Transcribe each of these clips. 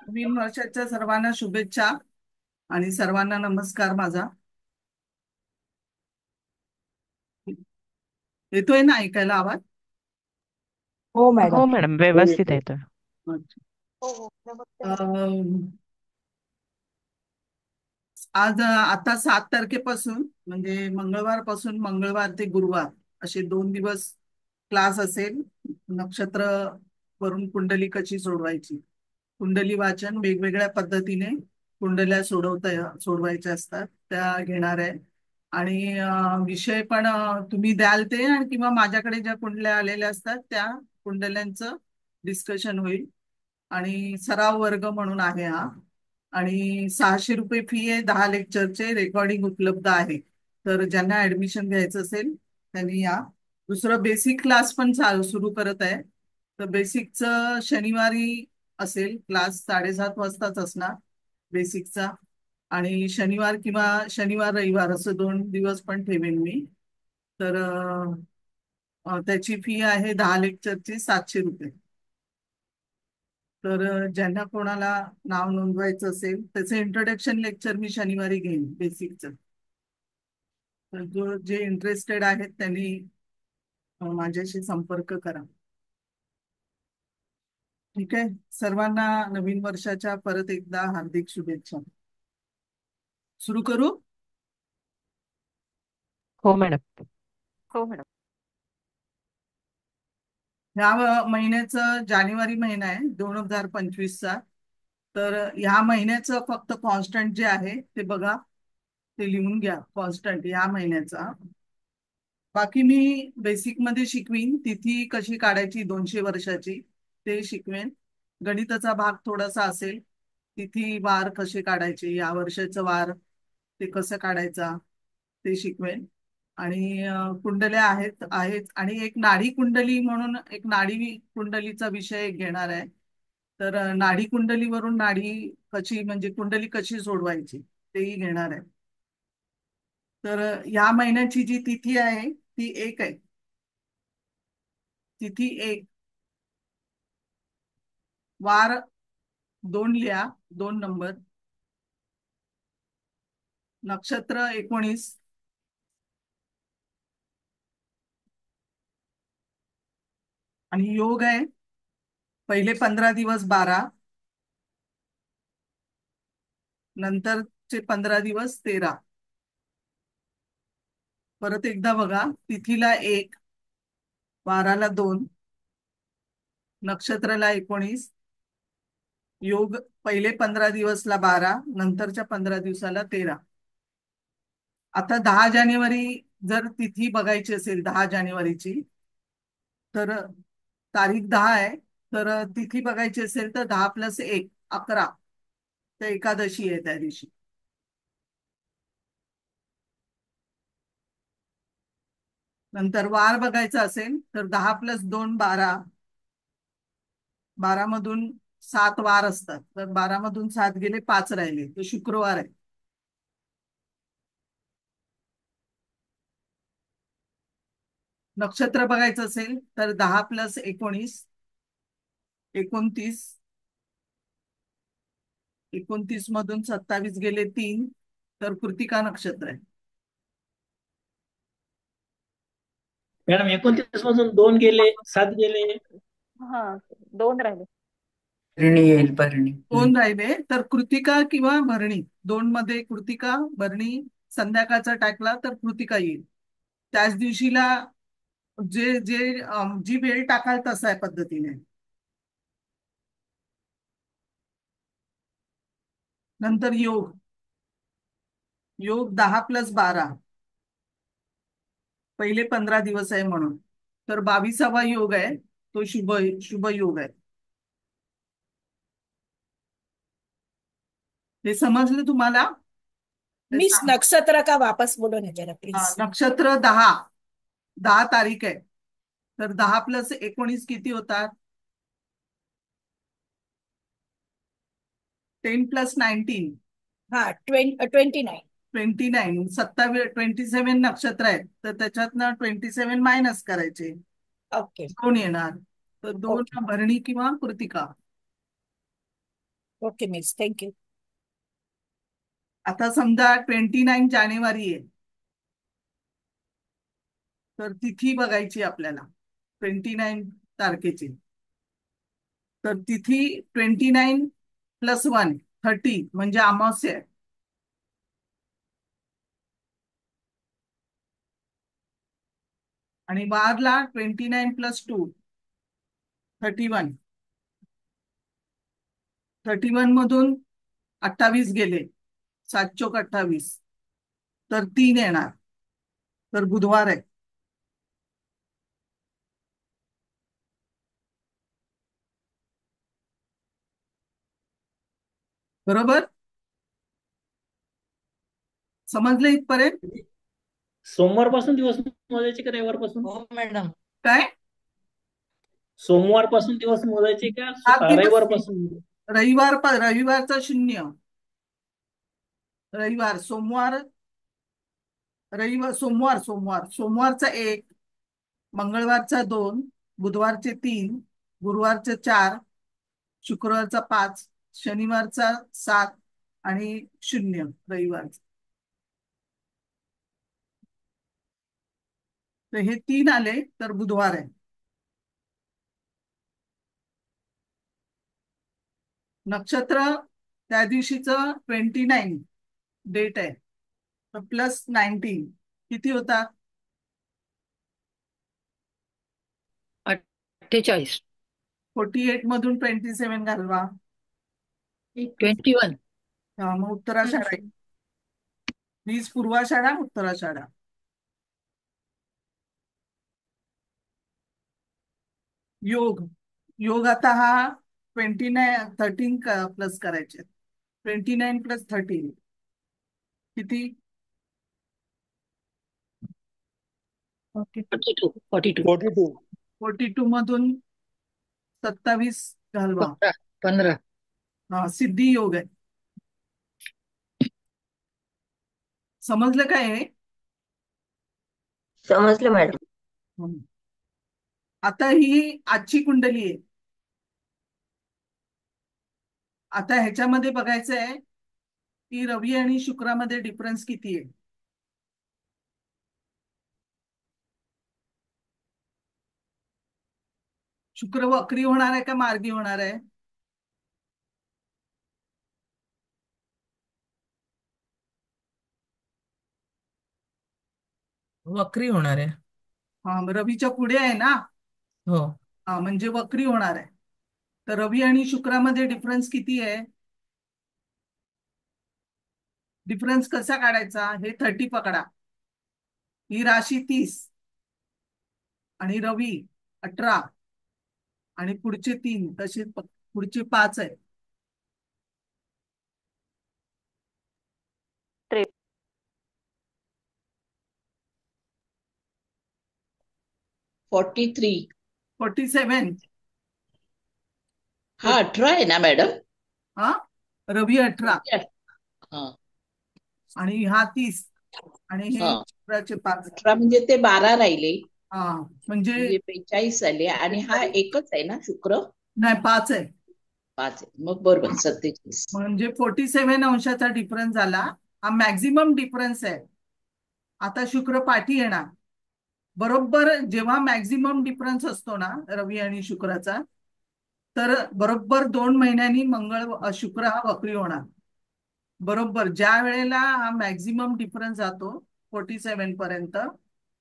नवीन वर्षाच्या सर्वांना शुभेच्छा आणि सर्वांना नमस्कार माझा. येतोय ना ऐकायला आवाज? हो मॅडम. हो मॅडम, हो व्यवस्थित येतोय. येतोय. अच्छा. हो हो नमस्ते मॅडम. अं, आज आता 7 तारखेपासून म्हणजे मंगळवारपासून मंगळवार ते गुरुवार असे 2 दिवस क्लास असेल. नक्षत्र वरून कुंडली कशी सोडवायची, कुंडली वाचन वेगवेगळ्या पद्धतीने कुंडल्या सोडवायच्या असतात त्या घेणार आहे. आणि विषय पण तुम्ही द्याल ते आणि किंवा माझ्याकडे ज्या कुंडल्या आलेल्या असतात त्या कुंडल्यांचं डिस्कशन होईल. आणि सराव वर्ग म्हणून आहे हा. आणि 600 रुपये फी आहे, 10 लेक्चरचे रेकॉर्डिंग उपलब्ध आहे. तर ज्यांना ऍडमिशन घ्यायचं असेल त्यांनी या. दुसरं बेसिक क्लास पण सुरू करत आहे. तर बेसिकचं शनिवारी असेल क्लास, 7:30 वाजताच असणार बेसिकचा. आणि शनिवार किंवा शनिवार रविवार असं 2 दिवस पण ठेवेन मी. तर त्याची फी आहे 10 लेक्चरची 700 रुपये. तर ज्यांना कोणाला नाव नोंदवायचं असेल त्याचं इंट्रोडक्शन लेक्चर मी शनिवारी घेईन बेसिकचं. तर जे इंटरेस्टेड आहेत त्यांनी माझ्याशी संपर्क करा. ठीक आहे. सर्वांना नवीन वर्षाच्या परत एकदा हार्दिक शुभेच्छा. सुरू करू. हो मॅडम. हो मॅडम. ह्या महिन्याचं जानेवारी महिना आहे 2025चा. तर ह्या महिन्याचं फक्त कॉन्स्टंट जे आहे ते बघा, ते लिहून घ्या कॉन्स्टंट ह्या महिन्याचा. बाकी मी बेसिक मध्ये शिकवीन, तिथी कशी काढायची 200 वर्षाची ते शिकवेन. गणिताचा भाग थोडासा असेल, तिथी वार कसे काढायचे, या वर्षाचं वार ते कसं काढायचा ते शिकवेन. आणि कुंडल्या आहेत आहेत आणि एक नाडी कुंडली म्हणून एक नाडी कुंडलीचा विषय एक घेणार आहे. तर नाडी कुंडलीवरून नाडी कशी म्हणजे कुंडली कशी सोडवायची तेही घेणार आहे. तर या महिन्याची जी तिथी आहे ती 1 आहे. तिथी 1, वार 2 लिहा, 2 नंबर, नक्षत्र 19 आणि योग आहे पहिले 15 दिवस 12, नंतरचे 15 दिवस 13. परत एकदा बघा, तिथीला 1, वाराला 2, नक्षत्राला 19, योग पहिले 15 दिवसला 12, नंतरच्या 15 दिवसाला 13. आता 10 जानेवारी जर तिथी बघायची असेल 10 जानेवारीची, तर तारीख 10 आहे. तर तिथी बघायची असेल तर 10 + 1 11, तर एकादशी आहे त्या दिवशी. नंतर वार बघायचा असेल तर 10 + 2 12, 12 मधून 7 वार असतात. तर 12 मधून 7 गेले, 5 राहिले, तो शुक्रवार आहे. नक्षत्र बघायचं असेल तर 10 + 19 29, 29 मधून 27 गेले 3, तर कृतिका नक्षत्र आहे. मॅडम 29 पासून 2 गेले, 7 गेले. हा, 2 राहिले. भरणी येईल भरणी. 2 राहिले तर कृतिका किंवा भरणी, 2 मध्ये कृतिका भरणी. संध्याकाळचा टाकला तर कृतिका येईल. त्याच दिवशीला जे जे जी वेळ टाकाल तसा आहे पद्धतीने. नंतर योग, योग 10 + 12, पहिले 15 दिवस आहे म्हणून. तर 22वा योग आहे, तो शुभ शुभ योग आहे. हे समजलं तुम्हाला? ते मिस सांग. नक्षत्र का वापस बोलो ना जरा प्लीज. नक्षत्र 10, 10 तारीख आहे. तर 10 + 19 किती होतात? 10 + 19 हा, 29. 29. 27 नक्षत्र आहेत तर त्याच्यातनं 27 मायनस करायचे, ओके. 2 येणार. तर 2 ओके. भरणी किंवा कृतिका. Okay miss thank you. आता समजा 29 जानेवारी आहे, तर तिथी बघायची आपल्याला 29 तारखेची. तर तिथी 29+1 30 म्हणजे अमावस्या आहे. आणि वारला 29+2 31. 31 मधून 28 गेले, 7×4 = 28, तर 3 येणार, तर बुधवार आहे. बरोबर, समजलं इथपर्यंत? सोमवारपासून दिवस मोजायचे का रविवारपासून? हो मॅडम. काय सोमवारपासून दिवस मोजायचे का 7 दिवस, रविवारपासून? रविवारचा 0, रविवार, सोमवार, रविवार, सोमवार, सोमवारचा 1, मंगळवारचा 2, बुधवारचे 3, गुरुवारचे 4, शुक्रवारचा 5, शनिवारचा 7 आणि 0 रविवारचा. तर हे 3 आले तर बुधवार आहे. नक्षत्र त्या दिवशीचं 29 डेट आहे, तर +19 किती होता? 48. 48 मधून 27 घालवा. 21. मग उत्तराषाढ आहे. 20 पूर्वाषाढा, उत्तराषाढा. योग, योग आता हा 29 13 प्लस करायचे. 29+13 किती? 42. 42. 42. 42 मधून 27 घालवा. 15. सिद्धी योग आहे. समजलं काय हे? समजलं मॅडम. आता ही आजची कुंडली आहे. आता ह्याच्यामध्ये बघायचं आहे की रवी आणि शुक्रामध्ये डिफरन्स किती आहे. शुक्र वक्री होणार आहे का मार्गी होणार आहे? वक्री होणार आहे. रवीच्या पुढे आहे ना. हो. म्हणजे वक्री होणार आहे. तर रवी आणि शुक्रामध्ये डिफरन्स किती आहे? डिफरन्स कसा काढायचा? हे 30 पकडा. ही राशी 30 आणि रवी 18 आणि पुढचे 3 तसे पुढचे 5 आहे. 43. 47. हा 18 आहे ना मॅडम? रवी 18 हा आणि हा 30 आणि हे हा. शुक्राचे 5. 18 म्हणजे ते 12 राहिले, म्हणजे म्हणजे 45 झाले. आणि हा एकच आहे ना शुक्र? नाही, 5 आहे. 5 आहे. मग बरोबर 47. म्हणजे 47 अंशाचा डिफरन्स झाला. हा मॅक्झिमम डिफरन्स आहे. आता शुक्र पाठी येणार. बरोबर जेव्हा मॅक्झिमम डिफरन्स असतो ना रवी आणि शुक्राचा, तर बरोबर 2 महिन्यांनी शुक्र हा वक्री होणार. बरोबर ज्या वेळेला हा मॅक्झिमम डिफरन्स जातो 47 पर्यंत,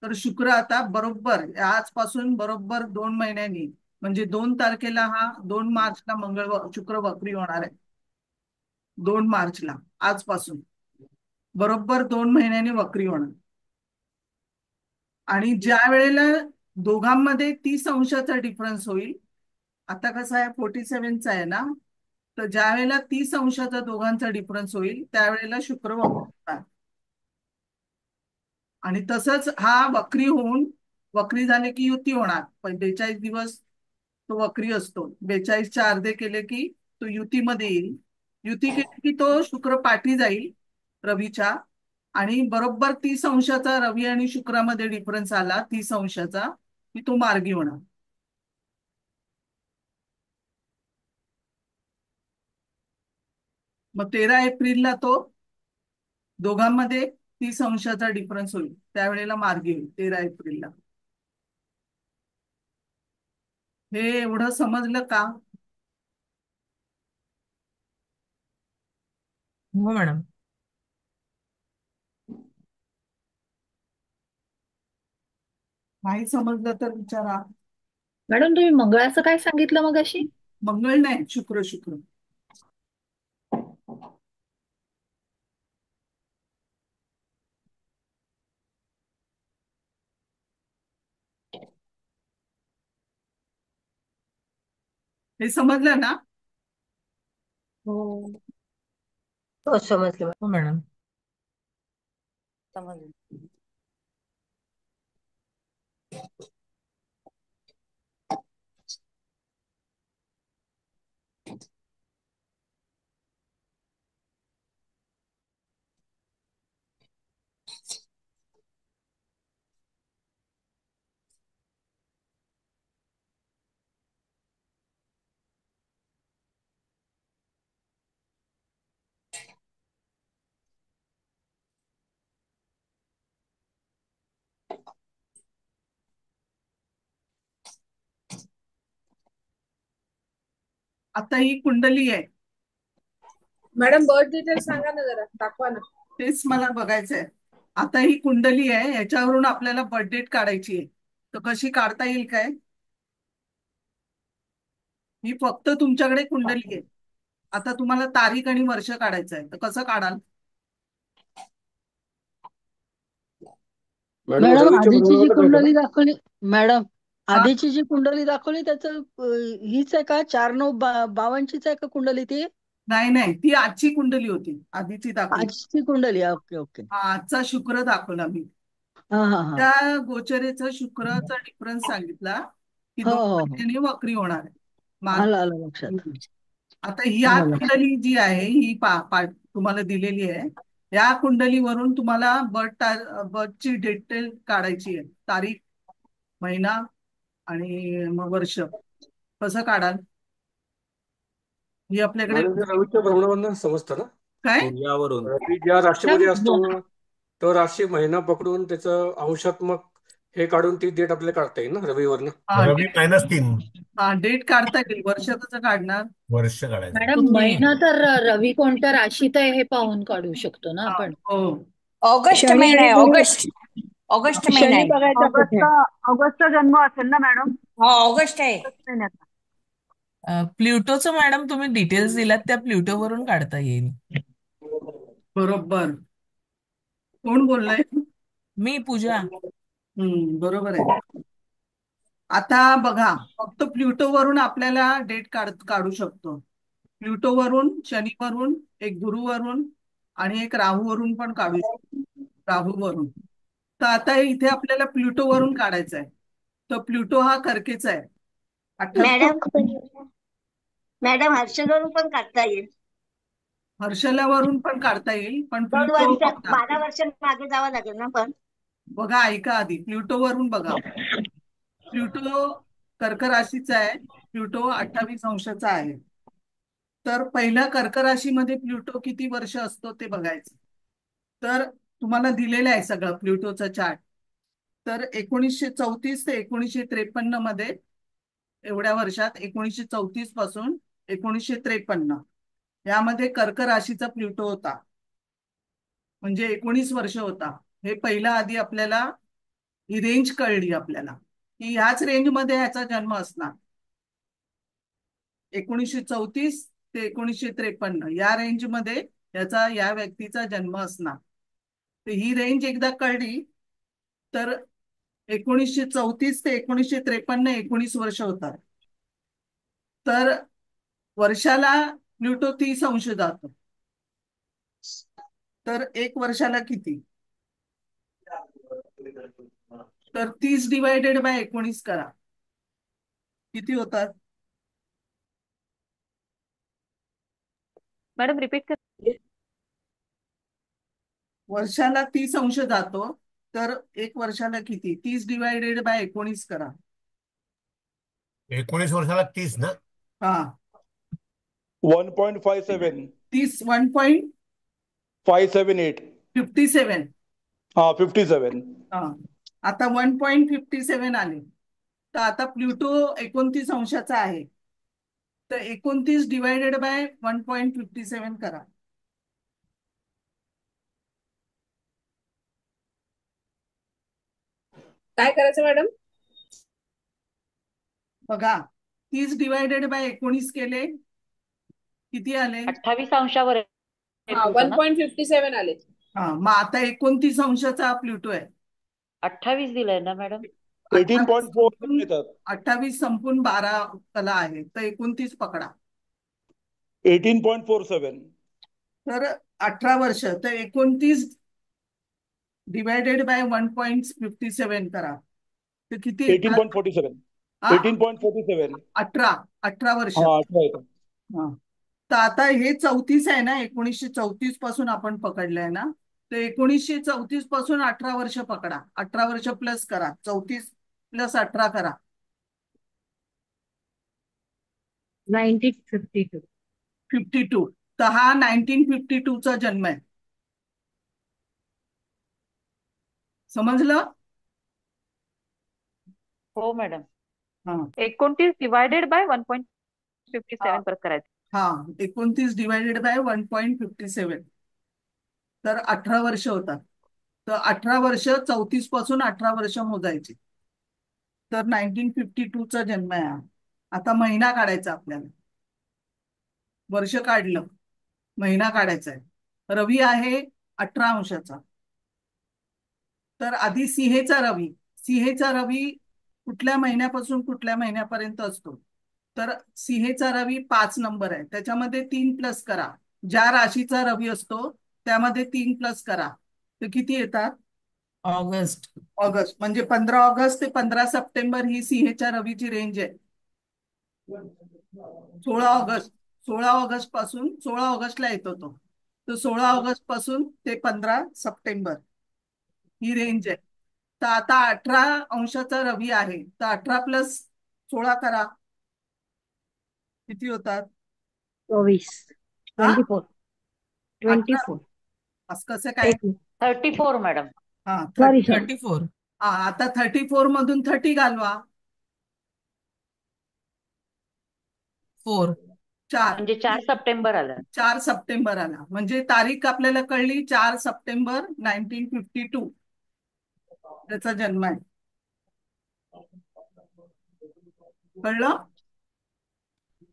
तर शुक्र आता बरोबर आजपासून बरोबर 2 महिन्यांनी, म्हणजे 2 तारखेला हा 2 मार्चला शुक्र वक्री होणार आहे. 2 मार्चला आजपासून बरोबर 2 महिन्यांनी वक्री होणार. आणि ज्या वेळेला दोघांमध्ये 30 अंशाचा डिफरन्स होईल, आता कसं आहे 47चा आहे ना, तर ज्या वेळेला 30 अंशाचा दोघांचा डिफरन्स होईल त्यावेळेला शुक्र वक्री होणार. आणि तसंच हा वक्री झाले की युती होणार. पण 42 दिवस तो वक्री असतो. 42च्या अर्धे केले की तो युतीमध्ये येईल. युती केली की तो शुक्र पाठी जाईल रवीच्या, आणि बरोबर 30 अंशाचा रवी आणि शुक्रामध्ये डिफरन्स आला 30 अंशाचा की तो मार्गी होणार. मग 13 एप्रिलला तो दोघांमध्ये 30 अंशाचा डिफरन्स होईल, त्यावेळेला मार्ग येईल 13 एप्रिलला. हे एवढं समजलं का? हो मॅडम. नाही समजलं तर विचारा. मॅडम तुम्ही मंगळाचं काय सांगितलं मगाशी? मंगळ नाही, शुक्र शुक्र. हे समजलं ना? हो हो समजलं. हो मॅडम. समजलं. आता ही कुंडली आहे, मॅडम बर्थ डिटेल सांगा ना, जरा दाखवा ना. तेच मला बघायचंय. आता ही कुंडली आहे, याच्यावरून आपल्याला बर्थ डेट काढायची आहे. तर कशी काढता येईल काय? ही फक्त तुमच्याकडे कुंडली आहे. आता तुम्हाला तारीख आणि वर्ष काढायचं आहे, तर कसं काढाल? मॅडम आधीची जी कुंडली दाखवली, मॅडम हा, आधीची जी कुंडली दाखवली त्याचं हीच आहे का? 4-9-52चीच आहे का कुंडली ती? नाही नाही, ती आजची कुंडली होती, आधीची दाखवली. आजची कुंडली आहे. Okay okay. हा, आजचा शुक्र दाखवला मी. हा हा हा. त्या गोचरेचा शुक्राचा डिफरन्स सांगितला की हो 2 हो हो. महिन्यांनी वक्री होणार आहे. मार्ग. आलं आलं लक्षात. आता ह्या आलं लक्षात. कुंडली जी आहे ही तुम्हाला दिलेली आहे. या कुंडलीवरून तुम्हाला बर्थची डिटेल काढायची आहे, तारीख, महिना आणि मग वर्ष. कसं काढाल? ही आपल्याकडे मॅडम ते रवीच्या भ्रमणावरून समजतं ना, काय? सूर्यावरून रवी ज्या राशीमध्ये असतो तो राशी महिना पकडून त्याचं अंशात्मक हे काढून ती डेट आपल्याला काढता येईल ना रविवरनं. रवी -3 हा, डेट काढता येईल. वर्ष कसं काढणार? वर्ष काढायचं. मॅडम तुम्ही महिना तर रवी कोणत्या राशीत आहे हे पाहून काढू शकतो ना हा, आपण. हो. ऑगस्ट शनी महिना आणि आहे, गुरु, ऑगस्ट महिना शनी आहे. बघायचा कुठे? ऑगस्टचा जन्म असेल ना मॅडम? हो ऑगस्ट आहे. ऑगस्ट महिन्यात. प्ल्युटोचं मॅडम तुम्ही डिटेल्स दिलात त्या प्ल्युटोवरून काढता येईल. बरोबर. कोण बोललाय? मी पूजा. बरोबर आहे. आता बघा, फक्त प्ल्युटोवरून आपल्याला डेट काढू शकतो. प्ल्युटोवरून, शनीवरून, एक गुरुवरून आणि एक राहूवरून पण काढू शकतो. राहूवरून. तर आता इथे आपल्याला प्ल्युटोवरून काढायचं आहे. तर प्ल्युटो हा कर्केचा आहे. 28 मॅडम हर्षदवरून पण काढता येईल. हर्षलावरून पण काढता येईल, पण 2 प्ल्युटो वर्ष बघा. 12 वर्ष मागे जावं लागेल ना पण. बघा, ऐका आधी, प्ल्युटोवरून बघा. प्ल्युटो कर्क राशीचा आहे. प्ल्युटो 28 अंशाचा आहे. तर पहिल्या कर्क राशीमध्ये प्ल्युटो किती वर्ष असतो ते बघायचं. तर तुम्हाला दिलेलं आहे सगळं प्ल्युटोचा चार्ट. तर 1934 ते 1953 मध्ये, एवढ्या वर्षात 1934 पासून 1953 यामध्ये कर्क राशीचा प्ल्युटो होता, म्हणजे 19 वर्ष होता. हे पहिला आधी आपल्याला ही रेंज कळली आपल्याला की ह्याच रेंजमध्ये ह्याचा जन्म असणार. 1934 ते 1953 या रेंजमध्ये या व्यक्तीचा जन्म असणार. तर ही रेंज एकदा कळली तर 1934 ते 1953 19 वर्ष होतात. तर वर्षाला प्ल्युटो 30 अंश जातो. तर 1 वर्षाला किती? तर 30 डिवायडेड बाय 19 करा, किती होतात? मॅडम रिपीट कर. वर्षाला 30 अंश जातो, तर 1 वर्षाला किती? 30 डिवायडेड बाय 19 करा. 19 वर्षाला 30 ना. हा, 1.57. 30 1.57 578 हा 57. हा आता 1.57 आले. तर आता प्लुटो 29 अंशाचा आहे, तर 29 डिवायडेड बाय 1.57 करा. काय करायचं मॅडम? बघा 30 डिवायडेड बाय 19 केले, किती आले? 28 अंशावर आहे हा प्लुटो ना? 1.57 आले. हा मग आता 29 अंशाचा प्लुटो आहे. 28 दिलंय ना मॅडम? 18.4 येतात. 28 संपून 12 कला आहे, तर 29 पकडा. 18.47 तर 18 वर्ष, तर 29 डिवायडेड बाय 1.57 करा, तर किती येतात? 18.47 हा 18.47 18 वर्ष. हा 18 येतात. हा तर आता हे 34 आहे ना, 1934 पासून आपण पकडलंय ना, तर 1934 पासून 18 वर्ष पकडा. 18 वर्ष प्लस करा, 34 प्लस 18 करा. 1952. 52. तर हा 1952 चा जन्म आहे. समजलं? हो मॅडम. हा 29 डिवायडेड बाय 1.57 परत करायचं. हा 29 डिवायडेड बाय 1.57, तर 18 वर्ष होतात. तर 18 वर्ष 34 पासून 18 वर्ष मोजायची. तर 1952 चा जन्म आहे हा. आता महिना काढायचा आपल्याला. वर्ष काढलं, महिना काढायचा आहे. रवी आहे 18 अंशाचा. तर आधी सिंहेचा रवी कुठल्या महिन्यापासून कुठल्या महिन्यापर्यंत असतो? तर सिंहेचा रवी 5 नंबर आहे, त्याच्यामध्ये 3 प्लस करा. ज्या राशीचा रवी असतो त्यामध्ये 3 प्लस करा, तर किती येतात? ऑगस्ट. ऑगस्ट. म्हणजे 15 ऑगस्ट ते 15 सप्टेंबर ही सिंहेच्या रवीची रेंज आहे. 16 ऑगस्ट पासून 16 ऑगस्टला येतो तो, तर 16 ऑगस्ट पासून ते 15 सप्टेंबर ही रेंज आहे. तर आता 18 अंशाचा रवी आहे, तर 18 प्लस 16 करा, किती होतात? 24. हा 24. 24. असं कसं काय? 34 मॅडम. हा सॉरी 30. 34. हा आता 34 मधून 30 घालवा. 4. 4. म्हणजे 4 सप्टेंबर आलं. 4 सप्टेंबर आला, म्हणजे तारीख आपल्याला कळली. 4 सप्टेंबर 1952 त्याचा जन्म आहे. कळलं?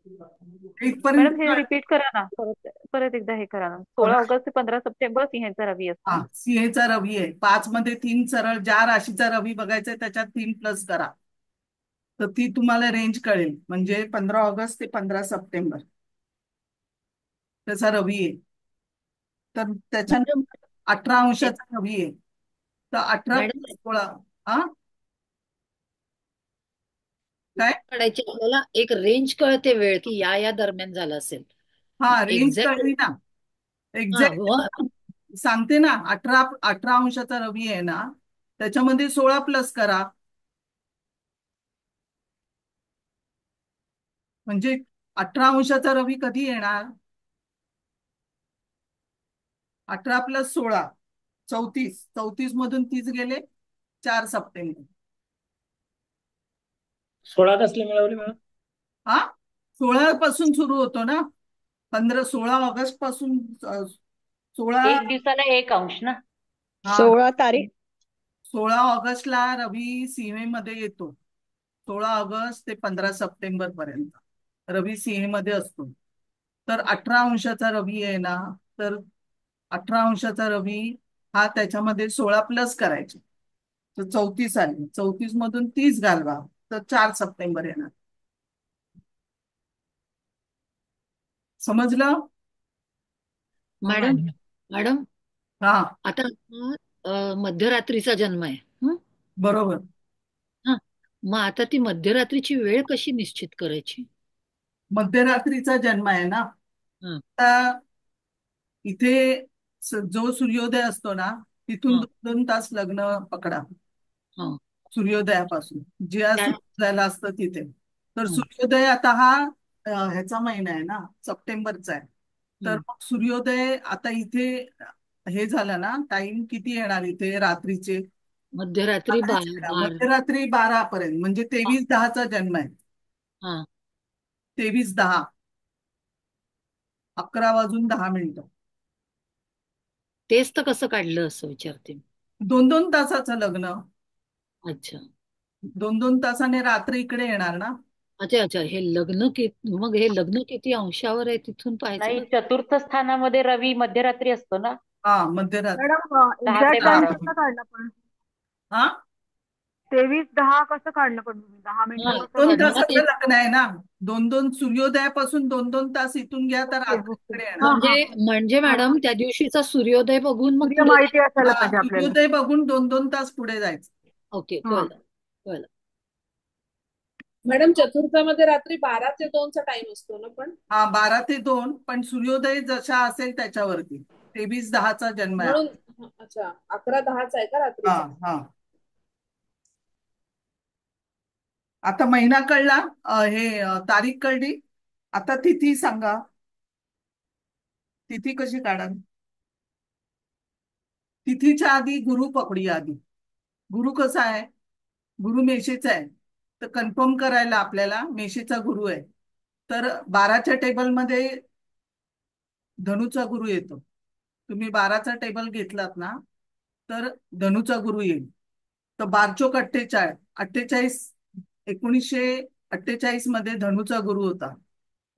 इथपर्यंत मॅडम हे रिपीट करा ना, परत एकदा हे करा ना. 16 ऑगस्ट ते 15 सप्टेंबर सिंहाचा रवी असतो. हा सिंहेचा रवी आहे. 5 मध्ये 3 सरळ, ज्या राशीचा रवी बघायचा त्याच्यात 3 प्लस करा, तर ती तुम्हाला रेंज कळेल. म्हणजे 15 ऑगस्ट ते 15 सप्टेंबर त्याचा रवी आहे. तर त्याच्यानंतर 18 अंशाचा रवी आहे, तर 18 मॅडम प्लस 16. हा काय? काढायची आपल्याला एक रेंज कळते वेळ की या दरम्यान झालं असेल. हा रेंज एक्झॅक्ट कळली ना, एक्झॅक्ट सांगते ना. 18 अंशाचा रवी आहे ना, त्याच्यामध्ये 16 प्लस करा, म्हणजे 18 अंशाचा रवी कधी येणार? 18 प्लस 16 34. 34 मधून 30 गेले, 4 सप्टेंबर. 16 कसले मिळवले मॅडम? हा 16 पासून सुरू होतो ना, 16 ऑगस्ट पासून 16. एक दिवसाला 1 अंश ना? हा 16 तारीख. 16 ऑगस्टला रवी सीमेमध्ये येतो. 16 ऑगस्ट ते 15 सप्टेंबर पर्यंत रवी सिंहेमध्ये असतो. तर 18 अंशाचा रवी आहे ना, तर 18 अंशाचा रवी हा त्याच्यामध्ये 16 प्लस करायचे, तर 34 आले. 34 मधून 30 घालवा, तर 4 सप्टेंबर येणार. समजलं? मॅडम मॅडम हा आता मध्यरात्रीचा जन्म आहे. बरोबर. हा मग आता ती मध्यरात्रीची वेळ कशी निश्चित करायची? मध्यरात्रीचा जन्म आहे ना, हं, आता इथे जो सूर्योदय असतो ना, तिथून हं, 2 तास लग्न पकडा हं, सूर्योदयापासून, ज्या त्या- सूर्योदयाला असतं तिथे. तर हं, सूर्योदय आता हा ह्याचा महिना आहे ना, सप्टेंबरचा आहे. तर हम्म. मग सूर्योदय आता इथे हे झालं ना, टाइम किती येणार इथे रात्रीचे? मध्यरात्री मध्यरात्री 12 पर्यंत, म्हणजे हा 23:10चा जन्म आहे. हा. 23:10, 11:10. तेच तर कसं काढलं असं विचारते मी. 2-2 तासाचं लग्न, अच्छा 2-2 तासाने रात्र इकडे येणार ना. अच्छा अच्छा. मग हे लग्न किती अंशावर आहे तिथून पाहायचं नाही, का? चतुर्थ स्थानामध्ये रवी मध्यरात्री असतो ना, हा, मध्यरात्री. मॅडम 10 ते एक्झॅक्ट टाइम 12. कसं काढलं पण? हा, 23:10 कसं काढलं पण तुम्ही? 10 मिनिटं हा कसं 2 काढलं? त्यांना ते तासाचं लग्न आहे ना. 2-2 सूर्योदयापासून 2-2 तास इथून घ्या तर ओके रात्र ओके. इकडे येणार. हा हा म्हणजे हा. म्हणजे मला मॅडम त्या दिवशीचा सूर्योदय बघून मग सूर्य पुढे माहिती जायचं. असायला हा, पाहिजे आपल्याला. सूर्योदय बघून 2-2 तास पुढे जायचं. ओके हा कळलं कळलं. मॅडम चतुर्थामध्ये रात्री 12 ते 2चा टाइम असतो ना पण? हा, 12 ते 2, पण सूर्योदय जसा असेल त्याच्यावरती. 23:10चा जन्म आहे. म्हणून अच्छा 11:10चा आहे का हा रात्रीचा? हा. आता महिना कळला, तारीख कळली. आता तिथी सांगा. तिथी कशी काढा? तिथीच्या आधी गुरु पकडूया आधी. गुरु कसा आहे? गुरु मेषेचा आहे. तर कन्फर्म करायला आपल्याला मेषेचा गुरु आहे. तर 12च्या टेबलमध्ये धनुचा गुरु येतो. तुम्ही 12चा टेबल घेतलात ना, तर धनुचा गुरु येईल. तर 12×48, 48, 1948 मध्ये धनुचा गुरु होता.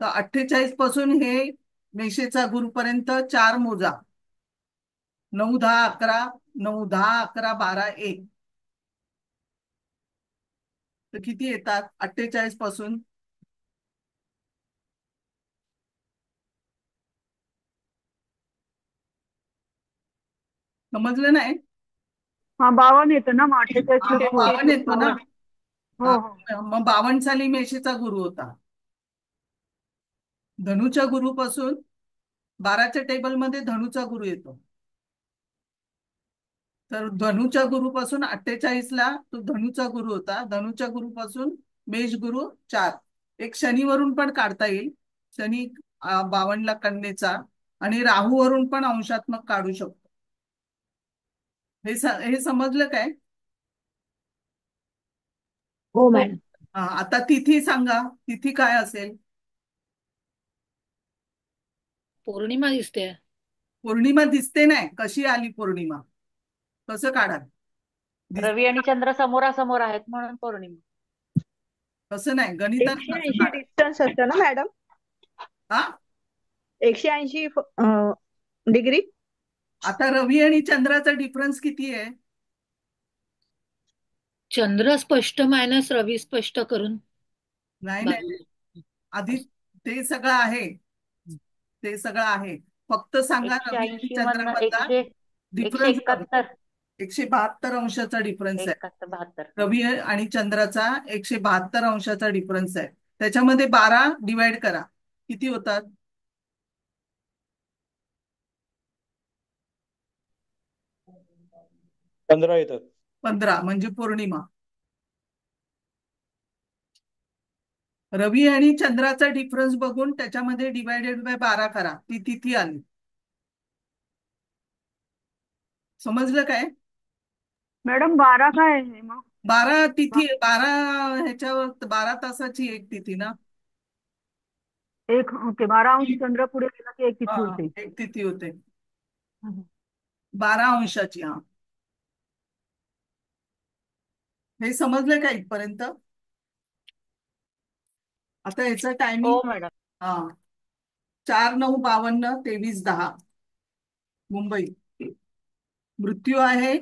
तर 48 पासून हे मेषेचा गुरु पर्यंत 4 मोजा. 9, 10, 11, 9, 10, 11, 12, 1. तर किती येतात 48 पासून? समजलं नाही? हा 52 येतं ना, मग 48 हा, ला मग 2 52 येतो ना. हो हा, हो. मग 52 साली मेषेचा गुरु होता. धनुच्या गुरुपासून 12च्या टेबलमध्ये धनुचा गुरु येतो. तर धनुच्या गुरुपासून 48ला तो धनुचा गुरु होता. धनुच्या गुरुपासून मेष गुरु 4. एक शनीवरून पण काढता येईल. शनी 52ला कन्येचा, आणि राहूवरून पण अंशात्मक काढू शकतो. हे समजलं काय? हो मॅडम. हा, आता तिथी सांगा. तिथी काय असेल? पौर्णिमा दिसते. पौर्णिमा दिसते नाही. कशी आली पौर्णिमा? कसं काढा? रवी आणि चंद्र समोरासमोर आहेत म्हणून पौर्णिमा. कसं नाही, गणिताने कसं 180 काढा? डिस्टन्स असतं ना मॅडम? हा, 180 डिग्री. आता रवी आणि चंद्राचा डिफरन्स किती आहे? चंद्र स्पष्ट मायनस रवी स्पष्ट करून नाही नाही, बाजूला. आधी ते सगळं आहे. ते सगळं आहे. फक्त सांगा 180 रवी आणि मधनं चंद्रामधला एकशे डिफरन्स बघा. 71. 172 अंशाचा डिफरन्स आहे. 71 रवी आणि चंद्राचा 172 अंशाचा डिफरन्स आहे. त्याच्यामध्ये 12 डिवाइड करा, किती होतात? 15 येतात. 15 म्हणजे पौर्णिमा. रवी आणि चंद्राचा डिफरन्स बघून त्याच्यामध्ये डिवायडेड बाय 12 करा, ती तिथी आली. समजलं काय? मॅडम 12 काय आहे मग? 12 तिथी, 12 ह्याच्यावर 12 तासाची एक तिथी ना. एक ओके. 12 अंश चंद्र पुढे गेला की एक तिथी हा, होते. एक तिथी होते. हम्म. 12 अंशाची. हा, हे समजलं का इथपर्यंत? आता याचा टायमिंग. हो मॅडम. हा, 4/9/52, 23:10 मुंबई. मृत्यू आहे,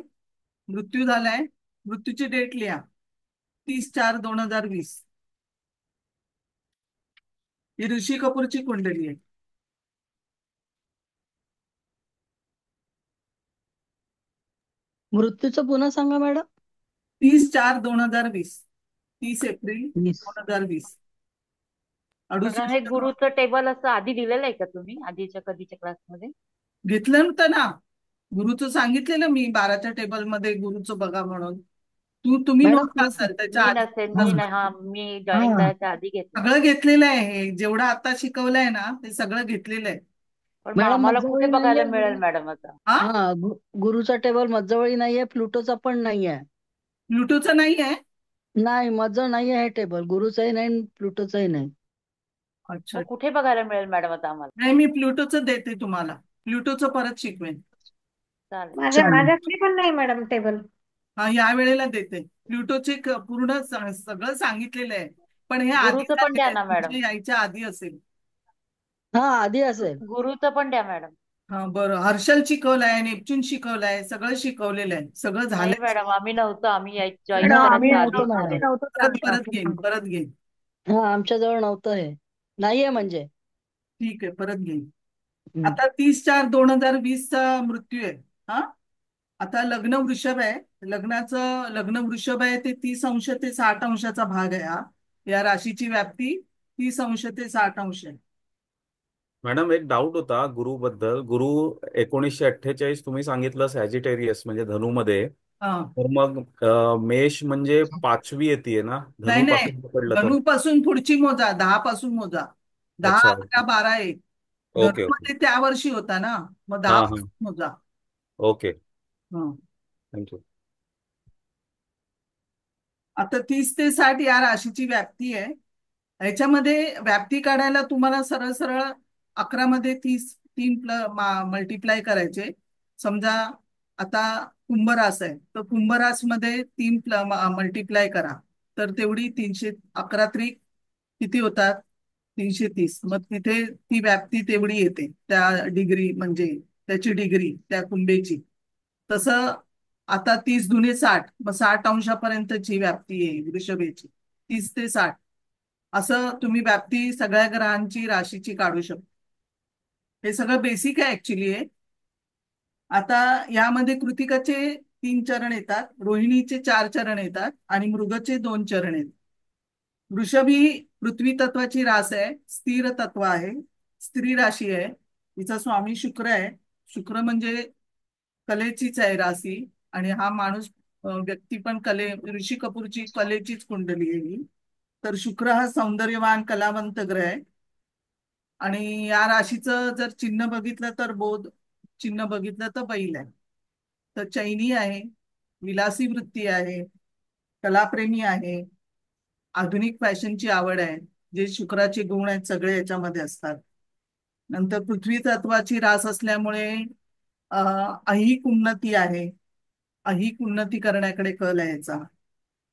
मृत्यू झालाय. मृत्यूची डेट लिहा, 30/4/2020. ही ऋषी कपूरची कुंडली आहे. मृत्यूचं पुन्हा सांगा मॅडम. 30/4/2020. 30 एप्रिल 2020. मॅडम हे 68 गुरुचं टेबल असं आधी दिलेलं आहे का तुम्ही आधीच्या कधीच्या क्लासमध्ये? घेतलं नव्हतं ना. गुरुचं सांगितलेलं मी 12च्या टेबलमध्ये गुरुचं बघा म्हणून. तुम्ही मॅडम नव्हता सर त्याच्या मी आधी. नसेल, मी नाही. हा, मी जॉईन हा करायच्या आधी घेतलं. सगळं घेतलेलं आहे. हे जेवढं आता शिकवलंय ना, ते सगळं घेतलेलं आहे. पण मॅडम आम्हाला कुठे मज्जावळी बघायला नाहीये मिळेल मॅडम आता? हा, हा गुरुचा टेबल मज्जावळी नाहीये, प्लुटोचा पण नाहीये. प्लुटोचं नाही आहे. नाही मज्जळ नाहीये हे टेबल, गुरुचाही नाही प्लुटोचाही नाही. अच्छा, मग कुठे बघायला मिळेल मॅडम आता आम्हाला? नाही मी प्लुटोचं देते तुम्हाला, प्लुटोचं परत शिकवेन. चालेल. माझ्याकडे पण नाही मॅडम टेबल. हा, या वेळेला देते. प्लुटोचे पूर्ण सगळं सांगितलेलं आहे, पण हे आधी गुरुचं पण द्या झालेलं आहे, ना मॅडम. तुमच्या यायच्या आधी असेल. हा आधी असेल. गुरुचं पण द्या मॅडम. हा बरं, हर्षल शिकवलाय, नेपच्यून शिकवलाय, सगळं शिकवलेलं आहे, सगळं नाही झालंय. मॅडम, आम्ही नव्हतो. आम्ही जॉईन मॅडम आम्ही करायच्या नव्हतो आधीच मॅडम. झालेलं. परत परत घेईन, परत घेईन. हा आमच्या जवळ नव्हतं हे, नाहीये म्हणजे. ठीक आहे, परत घेईन. हम्म. आता 30/4/2020 चा मृत्यू आहे. हा, आता लग्न वृषभ आहे. लग्न वृषभ आहे, ते 30° ते 60°चा भाग आहे. हा, या राशीची व्याप्ती 30° ते 60° आहे. मॅडम एक डाऊट होता गुरुबद्दल. गुरु 1948 तुम्ही सांगितलं सॅजिटेरियस म्हणजे धनुमध्ये, हा, तर मग मेष म्हणजे 5वी येते ना नाही धनु नाही, पासून पकडलं तर? धनु पासून पुढची मोजा, 10 पासून मोजा. 10, अच्छा, 11, 12 1. Okay okay. धनुमध्ये त्या वर्षी होता ना, मग 10 हा हा, पासून मोजा. ओके, हा, थँक्यू. आता 30 ते 60 या राशीची व्याप्ती आहे. ह्याच्यामध्ये व्याप्ती काढायला तुम्हाला सरळ सरळ 11 मध्ये 3 मल्टिप्लाय करायचे. समजा आता कुंभरास आहे, तर कुंभरास मध्ये 3 मल्टिप्लाय करा, तर तेवढी 311 त्रिक किती होतात? 330. मग तिथे ती व्याप्ती तेवढी येते, त्या डिग्री म्हणजे त्याची डिग्री त्या कुंभेची. तसं आता 30 दुने 60, मग 60° व्याप्ती आहे वृषभेची, 30 ते 60. असं तुम्ही व्याप्ती सगळ्या ग्रहांची राशीची काढू शकता. हे सगळं बेसिक आहे ऍक्च्युली आहे. आता यामध्ये कृतिकाचे 3 चरण येतात, रोहिणीचे 4 चरण येतात आणि मृगचे 2 चरण येतात. वृषभ ही पृथ्वी तत्वाची रास आहे, स्थिर तत्व आहे, स्त्री राशी आहे. तिचा स्वामी शुक्र आहे. शुक्र म्हणजे कलेचीच आहे राशी, आणि हा माणूस व्यक्ती पण ऋषी कपूरची कलेचीच कुंडली आहे ही. तर शुक्र हा सौंदर्यवान कलावंत ग्रह आहे. आणि या राशीचं जर चिन्ह बघितलं तर बोध, चिन्ह बघितलं तर बैल आहे. तर चैनी आहे, विलासी वृत्ती आहे, कलाप्रेमी आहे, आधुनिक फॅशनची आवड आहे, जे शुक्राचे गुण आहेत सगळे याच्यामध्ये असतात. नंतर पृथ्वी तत्वाची रास असल्यामुळे ऐहिक उन्नती आहे, ऐहिक उन्नती करण्याकडे कल आहे याचा.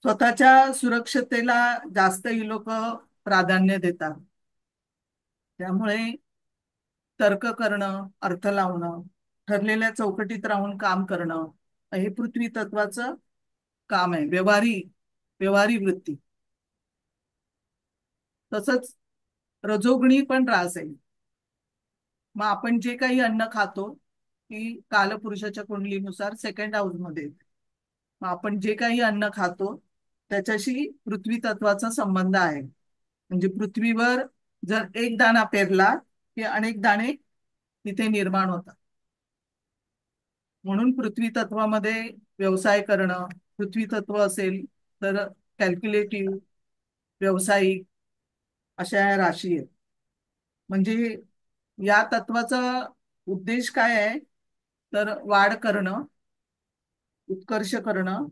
स्वतःच्या सुरक्षतेला जास्त ही लोक प्राधान्य देतात. त्यामुळे तर्क करणं, अर्थ लावणं, ठरलेल्या चौकटीत राहून काम करणं, हे पृथ्वी तत्वाचं काम आहे. व्यवहारी वृत्ती. तसंच रजोगुणी पण रास आहे. मग आपण जे काही अन्न खातो ती कालपुरुषाच्या कुंडलीनुसार 2nd हाऊस मध्ये येते. मग आपण जे काही अन्न खातो त्याच्याशी पृथ्वी तत्वाचा संबंध आहे. म्हणजे पृथ्वीवर जर एक दाणा पेरला की अनेक दाणे तिथे निर्माण होतात. म्हणून पृथ्वी तत्वामध्ये व्यवसाय करणं, पृथ्वी तत्व असेल तर कॅल्क्युलेटिव्ह, व्यावसायिक अशा या राशी आहेत. म्हणजे या तत्वाचा उद्देश काय आहे, तर वाढ करणं, उत्कर्ष करणं,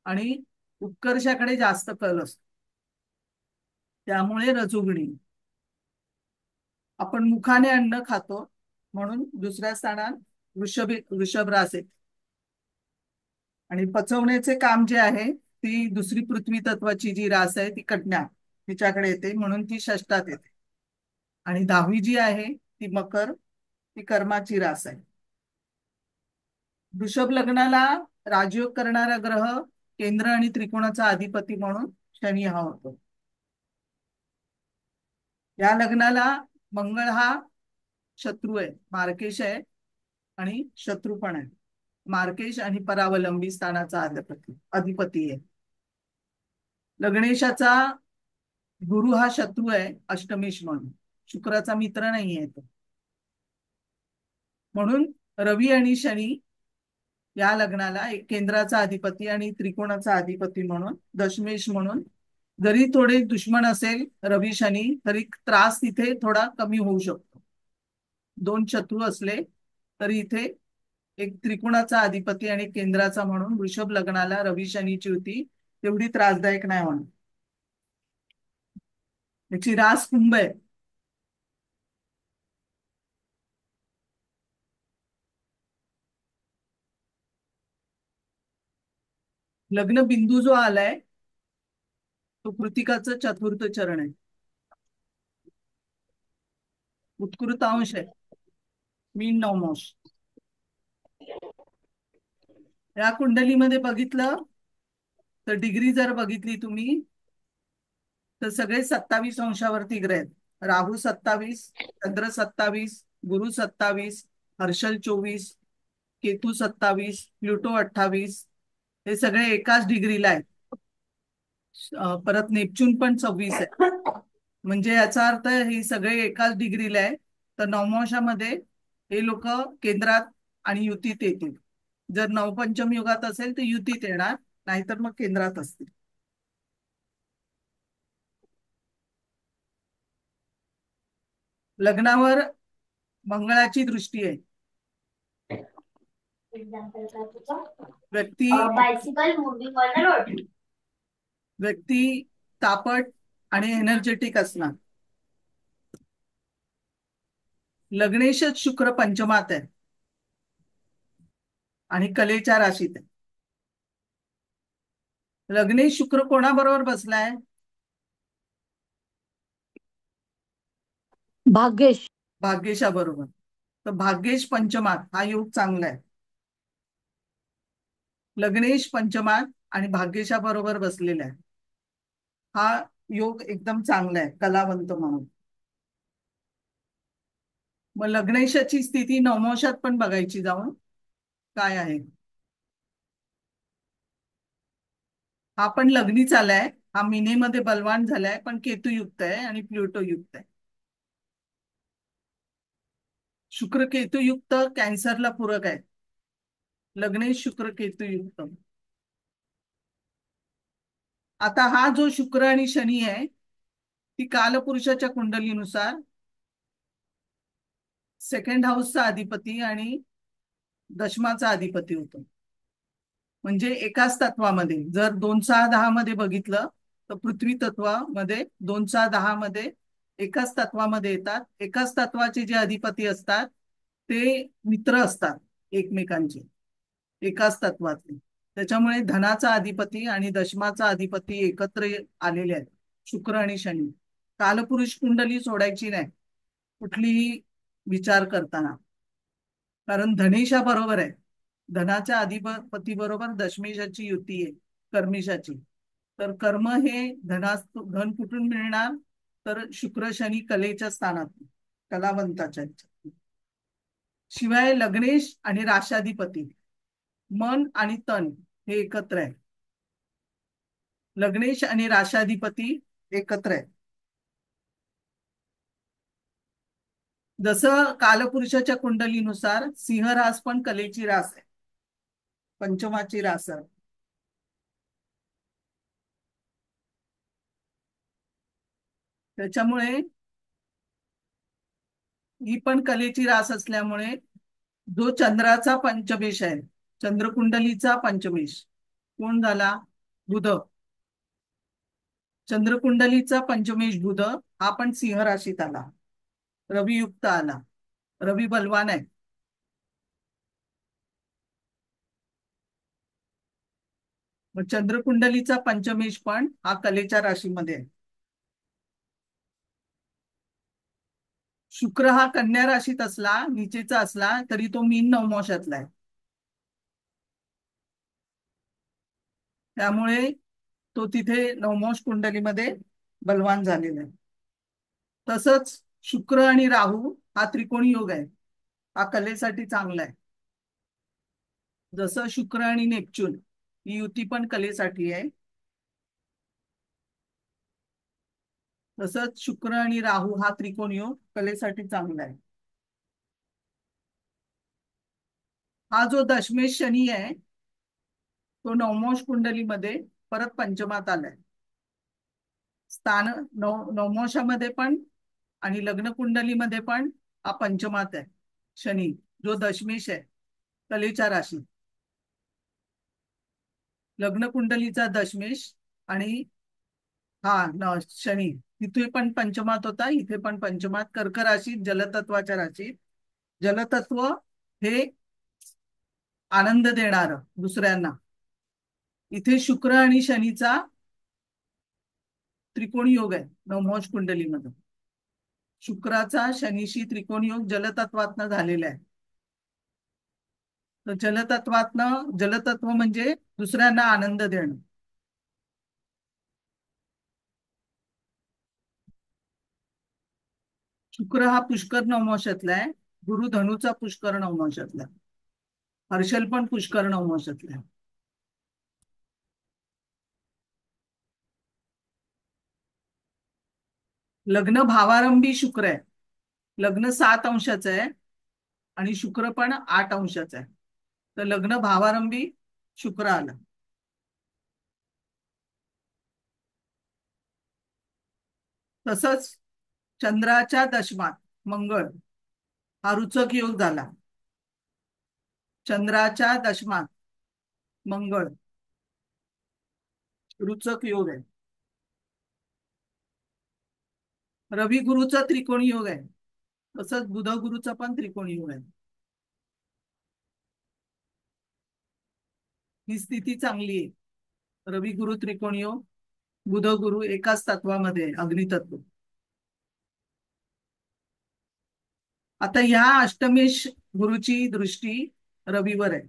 आणि उत्कर्षाकडे जास्त कल असतो. त्यामुळे रजोगुणी. आपण मुखाने अन्न खातो म्हणून दुसऱ्या स्थानात वृषभ रास आहे. आणि पचवण्याचे काम जे आहे ती दुसरी पृथ्वी तत्वाची जी रास आहे ती कन्या, तिच्याकडे येते, म्हणून ती षष्ठात येते. आणि 10वी जी आहे ती मकर, ती कर्माची रास आहे. वृषभ लग्नाला राजयोग करणारा ग्रह केंद्र आणि त्रिकोणाचा अधिपती म्हणून शनी हा होतो. या लग्नाला मंगळ हा शत्रू आहे, मार्केश आहे आणि शत्रू पण आहे. मार्केश आणि परावलंबी स्थानाचा अधिपती आहे. लग्नेशाचा गुरु हा शत्रू आहे, अष्टमेश म्हणून, शुक्राचा मित्र नाही आहे तो. म्हणून रवी आणि शनी या लग्नाला एक केंद्राचा अधिपती आणि त्रिकोणाचा अधिपती म्हणून, दशमेश म्हणून, जरी थोडे दुश्मन असेल रवी शनी तरी त्रास तिथे थोडा कमी होऊ शकतो. दोन शत्रू असले तरी इथे एक त्रिकोणाचा अधिपती आणि केंद्राचा म्हणून वृषभ लग्नाला रवी शनीची युती तेवढी त्रासदायक नाही होणार. याची रास कुंभ आहे. लग्न बिंदू जो आलाय तो कृतिकाचं चतुर्थ चरण आहे. उत्कृत अंश आहे. मीन नवमांश. या कुंडलीमध्ये बघितलं तर डिग्री जर बघितली तुम्ही तर सगळे 27 अंशावरती ग्रह आहेत. राहू 27, चंद्र 27, गुरु 27, हर्षल 24, केतू 27, प्लुटो 28 हे सगळे एकाच डिग्रीला आहेत. परत नेपच्यून पण 26 आहे. म्हणजे याचा अर्थ हे सगळे एकाच डिग्रीला आहे. तर नवमांशामध्ये हे लोक केंद्रात आणि युतीत येतील. जर नवपंचम युगात असेल तर युतीत येणार, नाहीतर मग केंद्रात असतील. लग्नावर मंगळाची दृष्टी आहे. व्यक्ती तापट आणि एनर्जेटिक असणार. लग्नेशच शुक्र पंचमात आहे आणि कलेच्या राशीत आहे. लग्नेश शुक्र कोणाबरोबर बसलाय? भाग्येश. भाग्येशाबरोबर. तर भाग्येश पंचमात हा योग चांगला आहे. लग्नेश पंचमात आणि भाग्येशाबरोबर बसलेला आहे. हा योग एकदम चांगला आहे कलावंत म्हणून. मग लग्नेशाची स्थिती नवमांशात पण बघायची जाऊन काय आहे. हा पण लग्नीच आलाय. हा मीनेमध्ये बलवान झालाय पण केतुयुक्त आहे आणि प्लुटो युक्त आहे. शुक्र केतुयुक्त कॅन्सरला पूरक आहे. लग्नेश शुक्र केतुयुक्त. आता हा जो शुक्र आणि शनी आहे ती कालपुरुषाच्या कुंडलीनुसार सेकंड हाऊसचा अधिपती आणि दशमाचा अधिपती होतो. म्हणजे एकाच तत्वामध्ये जर 2, 6, 10 मध्ये बघितलं तर पृथ्वी तत्वामध्ये 2, 6, 10 मध्ये एकाच तत्वामध्ये येतात. एकाच तत्वाचे जे अधिपती असतात ते मित्र असतात एकमेकांचे, एकाच तत्वातले. त्याच्यामुळे धनाचा अधिपती आणि दशमाचा अधिपती एकत्र आलेले आहेत, शुक्र आणि शनी. कालपुरुष कुंडली सोडायची नाही कुठलीही विचार करताना, कारण धनेशा बरोबर आहे. धनाच्या अधिपती बरोबर दशमेशाची युती आहे, कर्मेशाची. तर कर्म हे धन कुठून मिळणार? तर शुक्र शनी कलेच्या स्थानात, कलावंताच्या. शिवाय लग्नेश आणि राशाधिपती मन आणि तन हे एकत्र आहे. लग्नेश आणि राशाधिपती एकत्र आहे. जसं कालपुरुषाच्या कुंडलीनुसार सिंह रास पण कलेची रास आहे, पंचमाची रास आहे. त्याच्यामुळे ही पण कलेची रास असल्यामुळे जो चंद्राचा पंचमेश आहे, चंद्रकुंडलीचा पंचमेश कोण झाला? बुध. चंद्रकुंडलीचा पंचमेश बुध हा पण सिंह राशीत आला, रवी युक्त आला. रवी बलवान आहे. मग चंद्रकुंडलीचा पंचमेश पण हा कलेच्या राशीमध्ये आहे. शुक्र हा कन्या राशीत असला, नीचेचा असला तरी तो मीन नवमांशातला आहे. त्यामुळे तो तिथे नवमांश कुंडलीमध्ये बलवान झालेला आहे. तसंच शुक्र आणि राहू हा त्रिकोणी योग आहे, हा कलेसाठी चांगला आहे. जसं शुक्र आणि नेपच्यून ही युती पण कलेसाठी आहे, तसंच शुक्र आणि राहू हा त्रिकोण योग कलेसाठी चांगला आहे. हा जो दशमेश शनी आहे तो नवमांश कुंडलीमध्ये परत पंचमात आलाय. नवमांशामध्ये पण आणि लग्न कुंडलीमध्ये पण हा पंचमात आहे. शनी जो दशमेश आहे कलेच्या राशीत, लग्न कुंडलीचा दशमेश आणि शनी तिथे पण पंचमात होता, इथे पण पंचमात, कर्क राशीत जलतत्वाच्या राशीत. जलतत्व हे आनंद देणार दुसऱ्यांना. इथे शुक्र आणि शनीचा त्रिकोणी योग आहे नवमोश कुंडलीमध्ये. शुक्राचा शनीशी त्रिकोणी योग जलतत्वातनं झालेला आहे. तर जलतत्व म्हणजे दुसऱ्यांना आनंद देणं. शुक्र हा पुष्कर नवमाशातला आहे, गुरु धनुचा पुष्कर नवमाशातला आहे, हर्षल पण पुष्कर नवमाशातला आहे. लग्न भावारंभी शुक्र आहे, लग्न 7 अंशाचं आहे आणि शुक्र पण 8 अंशाचा आहे. तर लग्न भावारंभी शुक्र आला. तसंच चंद्राच्या दशमात मंगळ हा रुचक योग झाला. चंद्राच्या दशमात मंगळ रुचक योग आहे. रवी गुरुचा त्रिकोणी योग आहे, तसंच बुध गुरुचा पण त्रिकोणी योग आहे. ही स्थिती चांगली आहे. रवी गुरु त्रिकोणी योग, बुध गुरु एकाच तत्वामध्ये अग्नितत्व. आता ह्या अष्टमेश गुरुची दृष्टी रवीवर आहे.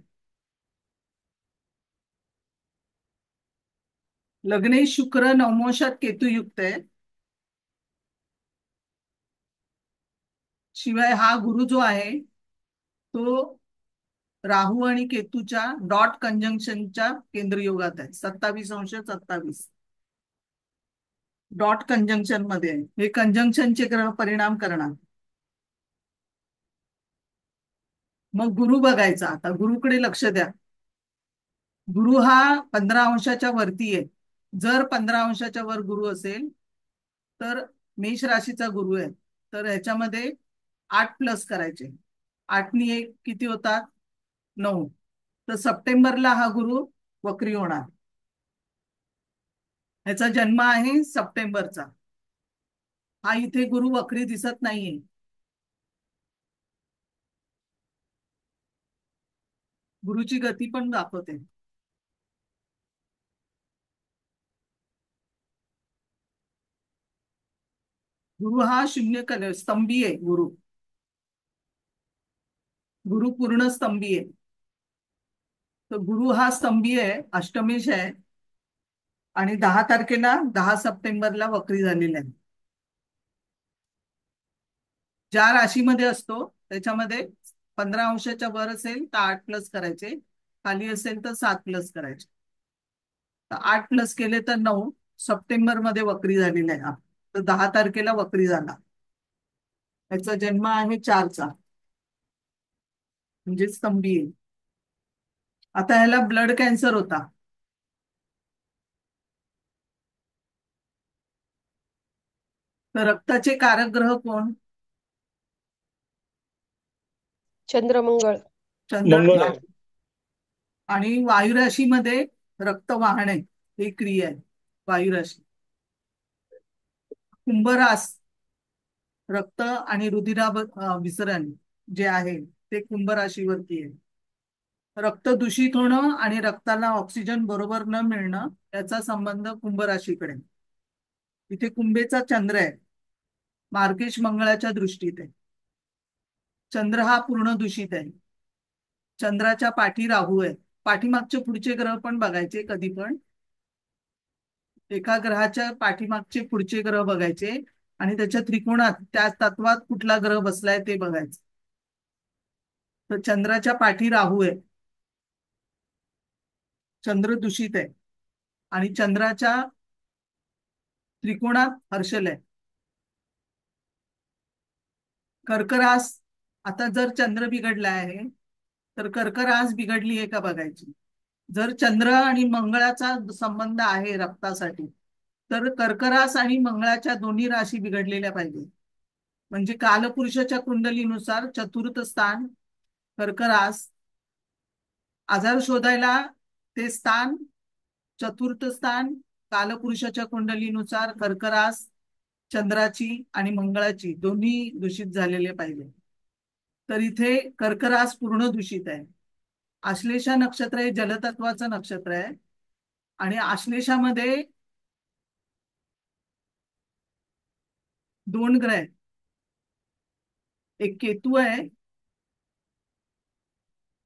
लग्ने शुक्र नवमोशात केतू युक्त आहे. शिवाय हा गुरु जो आहे तो राहू आणि केतूच्या डॉट कंजंक्शनच्या केंद्रयोगात आहे. 27°27 डॉट कंजंक्शन मध्ये आहे. हे कंजंक्शनचे ग्रह परिणाम करणार. मग गुरु बघायचा. आता गुरुकडे लक्ष द्या. गुरु हा 15 अंशाच्या वरती आहे. जर 15 अंशाच्या वर गुरु असेल तर मेष राशीचा गुरु आहे, तर ह्याच्यामध्ये 8+ करायचे. 8 नी 1 किती होतात? 9. तर सप्टेंबरला हा गुरु वक्री होणार. ह्याचा जन्म आहे सप्टेंबरचा. हा इथे गुरु वक्री दिसत नाहीये. गुरुची गती पण दाखवते. गुरु हा शून्य कल स्तंभी आहे. गुरु पूर्ण स्तंभी आहे. तर गुरु हा स्तंभी आहे, अष्टमेश आहे आणि 10 सप्टेंबरला वक्री झालेला आहे. ज्या राशीमध्ये असतो त्याच्यामध्ये 15 अंशाच्या वर असेल तर 8+ करायचे, खाली असेल तर 7+ करायचे. तर 8+ केले तर 9 सप्टेंबर मध्ये वक्री झालेला आहे. तर 10 तारखेला वक्री झाला. याचा जन्म आहे 4चा, म्हणजे स्तंभी आहे. आता ह्याला ब्लड कॅन्सर होता. तर रक्ताचे कारक ग्रह कोण? चंद्रमंगळ. चंद्र. आणि वायुराशीमध्ये रक्त वाहणे ही क्रिया आहे. वायुराशी. कुंभरास रक्त आणि रुधिरा विसरण जे आहे ते कुंभ राशीवरती आहे. रक्त दूषित होणं आणि रक्ताला ऑक्सिजन बरोबर न मिळणं याचा संबंध कुंभ राशीकडे. इथे कुंभेचा चंद्र आहे, मार्गेश मंगळाच्या दृष्टीत आहे. चंद्र हा पूर्ण दूषित आहे. चंद्राच्या पाठी राहू आहे. पाठीमागचे पुढचे ग्रह पण बघायचे. कधी पण एका ग्रहाच्या पाठीमागचे पुढचे ग्रह बघायचे आणि त्याच्या त्रिकोणात त्या तत्वात कुठला ग्रह बसलाय ते बघायचं. तर चंद्राच्या पाठी राहू आहे, चंद्र दूषित आहे आणि चंद्राच्या त्रिकोणात हर्षल आहे. कर्करास. आता जर चंद्र बिघडला आहे तर कर्करास बिघडली आहे का बघायची. जर चंद्र आणि मंगळाचा संबंध आहे रक्तासाठी तर कर्करास आणि मंगळाच्या दोन्ही राशी बिघडलेल्या पाहिजे. म्हणजे कालपुरुषाच्या कुंडलीनुसार चतुर्थ स्थान कर्क रास. आजार शोधायला ते स्थान, चतुर्थ स्थान कालपुरुषाच्या कुंडलीनुसार कर्क रास, चंद्राची आणि मंगळाची दोन्ही दूषित झालेले पाहिजे. तर इथे कर्क रास पूर्ण दूषित आहे. आश्लेषा नक्षत्र हे जलतत्वाचं नक्षत्र आहे आणि आश्लेषामध्ये 2 ग्रह आहेत. एक केतू आहे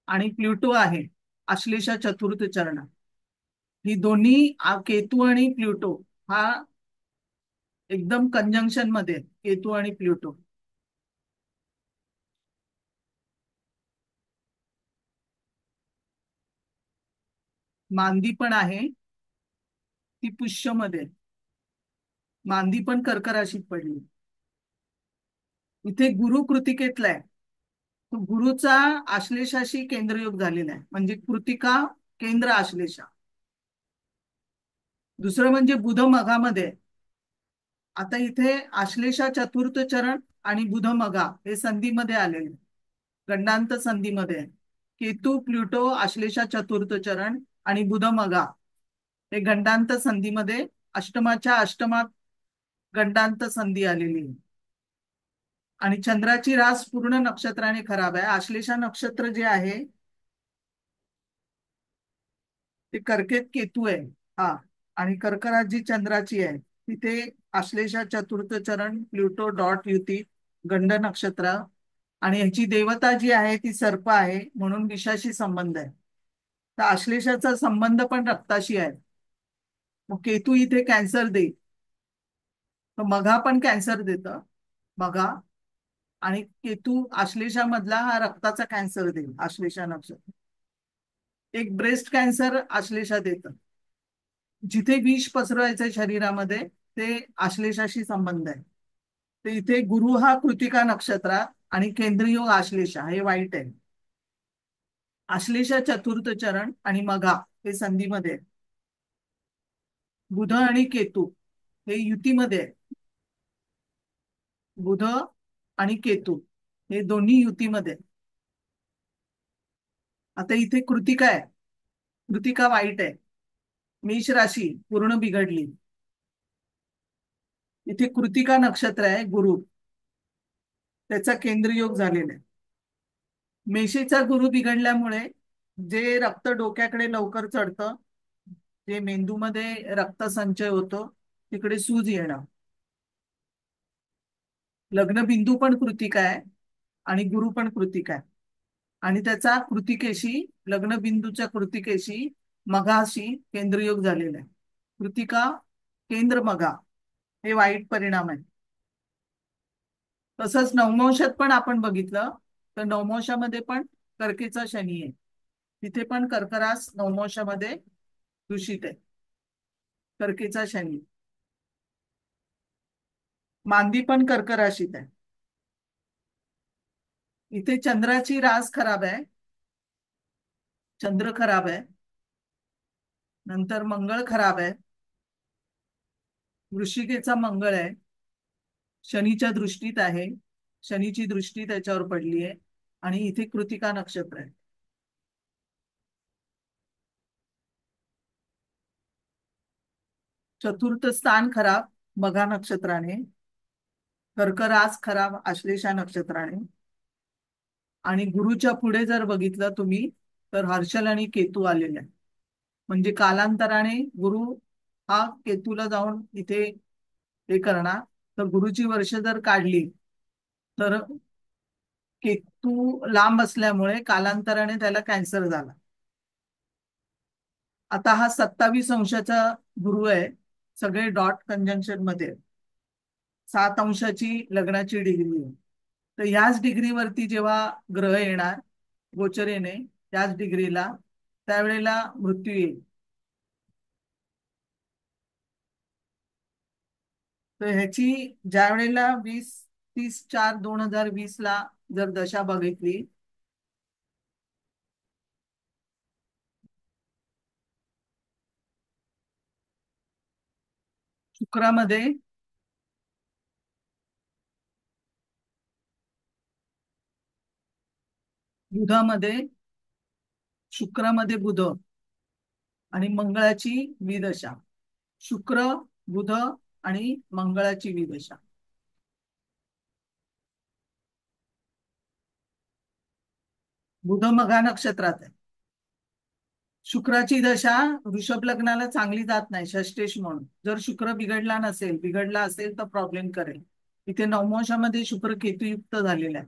आणि प्लुटो आहे आश्लेषा चतुर्थ चरणात. ही दोन्ही केतू आणि प्लुटो हा एकदम कंजंक्शन मध्ये आहे, केतू आणि प्लुटो. मांदी पण आहे, ती पुष्यमध्ये आहे. मांदी पण कर्क राशीत पडली. इथे गुरु कृतिकेतला आहे. तो गुरुचा आश्लेषाशी केंद्रयोग झालेला आहे, म्हणजे कृतिका केंद्र आश्लेषा. दुसरं म्हणजे बुध मघामध्ये आहे. आता इथे आश्लेषा चतुर्थ चरण आणि बुध मघा हे संधीमध्ये आलेले, गंडांत संधीमध्ये आहे. केतू प्लुटो आश्लेषा चतुर्थ चरण आणि बुध मघा हे गंडांत संधीमध्ये अष्टमाच्या अष्टमात गंडांत संधी आलेली आहे. आणि चंद्राची रास पूर्ण नक्षत्राने खराब आहे. आश्लेषा नक्षत्र जे आहे ते कर्केत केतू आहे हा, आणि कर्करात जी चंद्राची आहे तिथे आश्लेषा चतुर्थ चरण प्लुटो डॉट युती गंड नक्षत्र, आणि ह्याची देवता जी आहे ती सर्प आहे म्हणून विषाशी संबंध आहे. तर आश्लेषाचा संबंध पण रक्ताशी आहे. मग केतू इथे कॅन्सर देईल, तर मघा पण कॅन्सर देतं मघा, आणि केतू आश्लेषामधला हा रक्ताचा कॅन्सर देईल. आश्लेषा नक्षत्र एक ब्रेस्ट कॅन्सर आश्लेषा देतं. जिथे विष पसरवायचं शरीरामध्ये ते आश्लेषाशी संबंध आहे. तर इथे गुरु हा कृतिका नक्षत्रात आणि केंद्रीय आश्लेषा हे वाईट आहे. आश्लेषा चतुर्थ चरण आणि मघा हे संधीमध्ये आहे. बुध आणि केतू हे युतीमध्ये आहे. बुध आणि केतू हे दोन्ही युतीमध्ये आहे. आता इथे कृतिका आहे, कृतिका वाईट आहे. मेष राशी पूर्ण बिघडली. इथे कृतिका नक्षत्र आहे गुरु, त्याचा केंद्रयोग झालेला आहे. मेषेचा गुरु बिघडल्यामुळे जे रक्त डोक्याकडे लवकर चढतं, जे मेंदूमध्ये रक्त संचय होतो तिकडे सूज येणं. लग्नबिंदू पण कृतिका आहे आणि गुरु पण कृतिका आहे, आणि त्याचा कृतिकेशी लग्नबिंदूच्या कृतिकेशी मघाशी केंद्रयोग झालेला आहे. कृतिका केंद्र मघा हे वाईट परिणाम आहे. तसंच नवमोशात पण आपण बघितलं तर नवमोशामध्ये पण कर्केचा शनी आहे. तिथे पण कर्करास नवमोशामध्ये दूषित आहे, कर्केचा शनी. मांदी पण कर्क राशीत आहे. इथे चंद्राची रास खराब आहे, चंद्र खराब आहे. नंतर मंगळ खराब आहे, वृश्चिकेचा मंगळ आहे, शनीच्या दृष्टीत आहे, शनीची दृष्टी त्याच्यावर पडली आहे, आणि इथे कृतिका नक्षत्र आहे. चतुर्थ स्थान खराब मघा नक्षत्राने, कर्क रास खराब आश्लेषा नक्षत्राने, आणि गुरुच्या पुढे जर बघितलं तुम्ही तर हर्षल आणि केतू आलेले आहे. म्हणजे कालांतराने गुरु हा केतूला जाऊन इथे हे करणार. तर गुरुची वर्ष जर काढली तर केतू लांब असल्यामुळे कालांतराने त्याला कॅन्सर झाला. आता हा 27 अंशाचा गुरु आहे, सगळे डॉट कंजंक्शन मध्ये. 7 अंशाची लग्नाची डिग्री आहे. तर ह्याच डिग्रीवरती जेव्हा ग्रह येणार गोचरेने त्याच डिग्रीला, त्यावेळेला मृत्यू येईल. तर ह्याची ज्या वेळेला 30/4/2020 ला जर दशा बघितली शुक्रामध्ये बुधामध्ये, शुक्रामध्ये बुध आणि मंगळाची विदशा. शुक्र, बुध आणि मंगळाची विदशा. बुध मघा नक्षत्रात आहे. शुक्राची दशा वृषभ लग्नाला चांगली जात नाही, षष्टेश म्हणून. जर शुक्र बिघडला असेल तर प्रॉब्लेम करेल. इथे नवमांशामध्ये शुक्र केतुयुक्त झालेला आहे.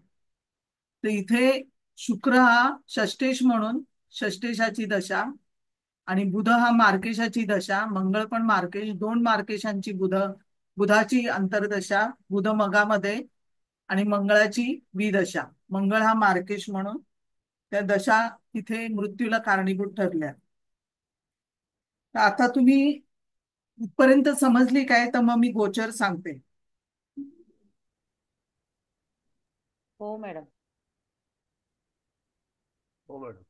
तर इथे शुक्र हा षष्टेश म्हणून षष्टेशाची दशा आणि बुध हा मार्केशाची दशा, मंगळ पण मार्केश, 2 मार्केशांची बुधाची अंतर्दशा बुध मगामध्ये आणि मंगळाची विदशा. मंगळ हा मार्केश म्हणून त्या दशा तिथे मृत्यूला कारणीभूत ठरल्या. तर आता तुम्ही इथपर्यंत समजली काय? तर मग मी गोचर सांगते. हो मॅडम. हो मॅडम.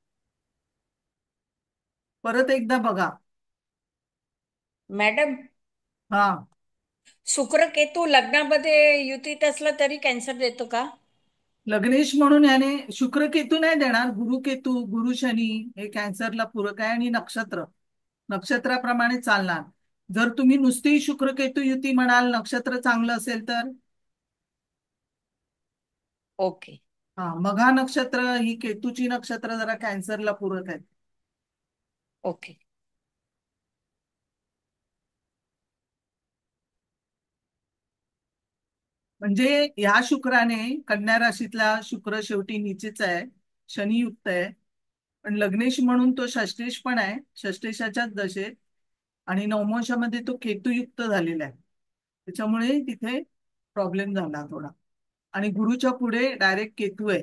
परत एकदा बघा. मॅडम, हा, शुक्र केतू लग्नामध्ये युतीत असलं तरी कॅन्सर देतो का? लग्नेश म्हणून याने शुक्र केतू नाही देणार. गुरु केतू, गुरु शनी हे कॅन्सरला पूरक आहे आणि नक्षत्राप्रमाणे चालणार. जर तुम्ही नुसती शुक्र केतू युती म्हणाल, नक्षत्र चांगलं असेल तर ओके. हा, मघा नक्षत्र ही केतूची नक्षत्र जरा कॅन्सरला पूरक आहेत. ओके. म्हणजे या शुक्राने, कन्या राशीतला शुक्र शेवटी नीचेच आहे, शनियुक्त आहे. पण लग्नेश म्हणून तो षष्टेश पण आहे, षष्टेशाच्याच दशेत. आणि नवमांशामध्ये तो केतुयुक्त झालेला आहे. त्याच्यामुळे तिथे प्रॉब्लेम झाला थोडा. आणि गुरुच्या पुढे डायरेक्ट केतू आहे.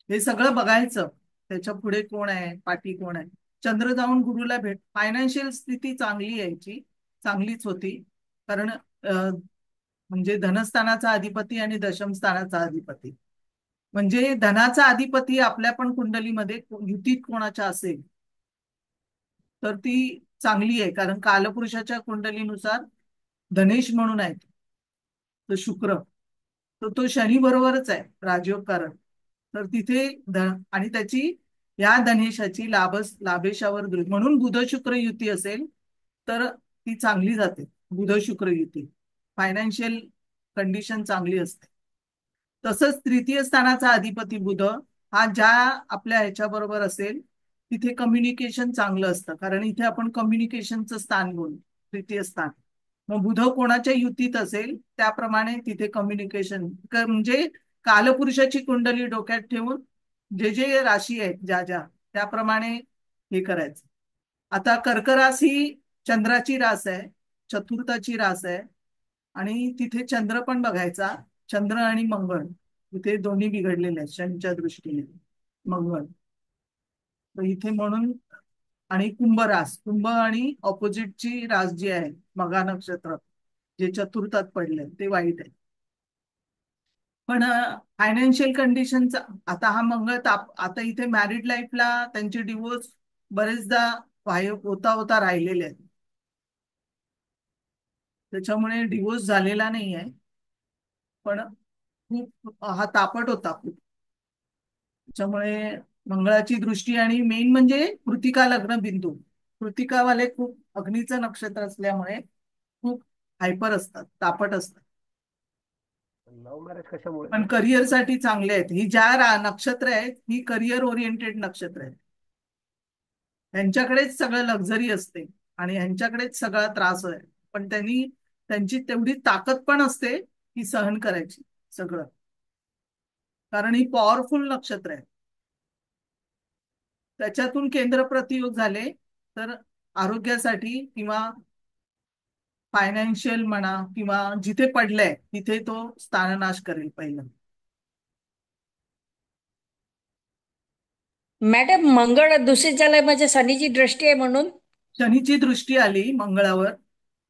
हे सगळं बघायचं. त्याच्या पुढे कोण आहे, पाठी कोण आहे. चंद्र जाऊन गुरुला फायनान्शियल स्थिती चांगली यायची, चांगलीच होती. कारण म्हणजे धनस्थानाचा अधिपती आणि दशम स्थानाचा अधिपती, म्हणजे धनाचा अधिपती आपल्या पण कुंडलीमध्ये युतीत कोणाच्या असेल तर ती चांगली आहे. कारण कालपुरुषाच्या कुंडलीनुसार धनेश म्हणून आहे तो शुक्र, तर तो शनी बरोबरच आहे राजयोगकारक. तर तिथे आणि त्याची या धनेशाची लाभेशावर म्हणून बुध शुक्र युती असेल तर ती चांगली जाते. बुध शुक्र युती फायनान्शियल कंडिशन चांगली असते. तसंच तृतीय स्थानाचा अधिपती बुध हा ज्या आपल्या ह्याच्याबरोबर असेल तिथे कम्युनिकेशन चांगलं असतं. कारण इथे आपण कम्युनिकेशनचं स्थान बोलू, तृतीय स्थान. मग बुध कोणाच्या युतीत असेल त्याप्रमाणे तिथे कम्युनिकेशन, म्हणजे कालपुरुषाची कुंडली डोक्यात ठेवून जे राशी आहेत ज्या त्याप्रमाणे हे करायचं. आता कर्क रास ही चंद्राची रास आहे, चतुर्थाची रास आहे. आणि तिथे चंद्र पण बघायचा. चंद्र आणि मंगळ इथे दोन्ही बिघडलेले आहेत शनीच्या दृष्टीने. मंगळ तर इथे म्हणून. आणि कुंभ आणि ऑपोजिटची रास जी आहे मघा नक्षत्र जे चतुर्थात पडले ते वाईट आहे. पण फायनान्शियल कंडिशनचा आता हा मंगळ आता इथे मॅरिड लाईफला त्यांचे डिवोर्स बरेचदा होता राहिलेले आहेत. त्याच्यामुळे डिवोर्स झालेला नाही आहे, पण खूप हा तापट होता खूप. त्याच्यामुळे मंगळाची दृष्टी आणि मेन म्हणजे कृतिका लग्न बिंदू. कृतिकावाले खूप अग्नीचं नक्षत्र असल्यामुळे खूप हायपर असतात, तापट असतात. लव्ह मॅरेज कशामुळे? पण करिअरसाठी चांगले आहेत. ही ज्या नक्षत्र आहेत ही करिअर ओरिएंटेड नक्षत्र आहेत. ह्यांच्याकडेच सगळं लक्झरी असते आणि ह्यांच्याकडेच सगळा त्रास आहे. पण त्यांची तेवढी ताकद पण असते की सहन करायची सगळं, कारण ही पॉवरफुल नक्षत्र आहे. त्याच्यातून केंद्र प्रतियोग झाले तर आरोग्यासाठी किंवा फायनान्शियल म्हणा किंवा जिथे पडलंय तिथे तो स्थाननाश करेल पहिलं. मॅडम, मंगळ दूषित झालंय म्हणजे शनीची दृष्टी आहे म्हणून? शनीची दृष्टी आली मंगळावर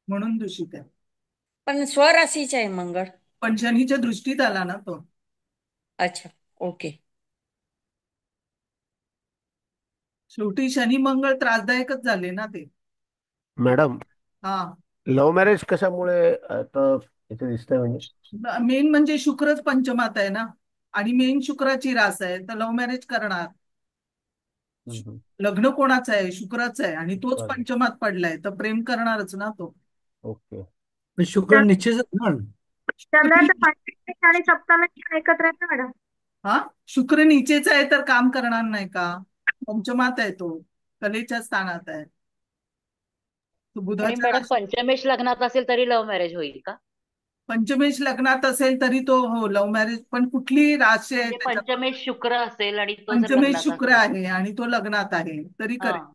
म्हणून दूषित आहे. पण स्वराशीच आहे मंगळ. पण शनीच्या दृष्टीत आला ना तो. अच्छा, ओके. शेवटी शनी मंगळ त्रासदायकच झाले ना ते. मॅडम, हा, लव्ह मॅरेज कशामुळे आता इथे दिसतंय म्हणजे? मेन म्हणजे शुक्रच पंचमात आहे ना. आणि मेन शुक्राची रास आहे, तर लव्ह मॅरेज करणार. हम्म. लग्न कोणाचं आहे? शुक्राचं आहे, आणि तोच चालेल. पंचमात पडलाय, तर प्रेम करणारच ना तो. ओके. पण शुक्र निश्चित ना. चंद्राचं पंचमेश आणि सप्तमेश एकत्र आहे ना मॅडम? हा, शुक्र नीचेच आहे तर काम करणार नाही का? पंचमात आहे तो, कलेच्या स्थानात आहे तो. आणि बुधाच्या मॅडम राशी पंचमेश लग्नात असेल तरी लव्ह मॅरेज होईल का? पंचमेश लग्नात असेल तरी तो हो लव्ह मॅरेज, पण कुठली राशी आहे म्हणजे त्याच्यात? पंचमेश शुक्र असेल आणि तो जर पंचमेश लग्नात शुक्र असेल. आहे आणि तो लग्नात आहे तरी हा. करेल.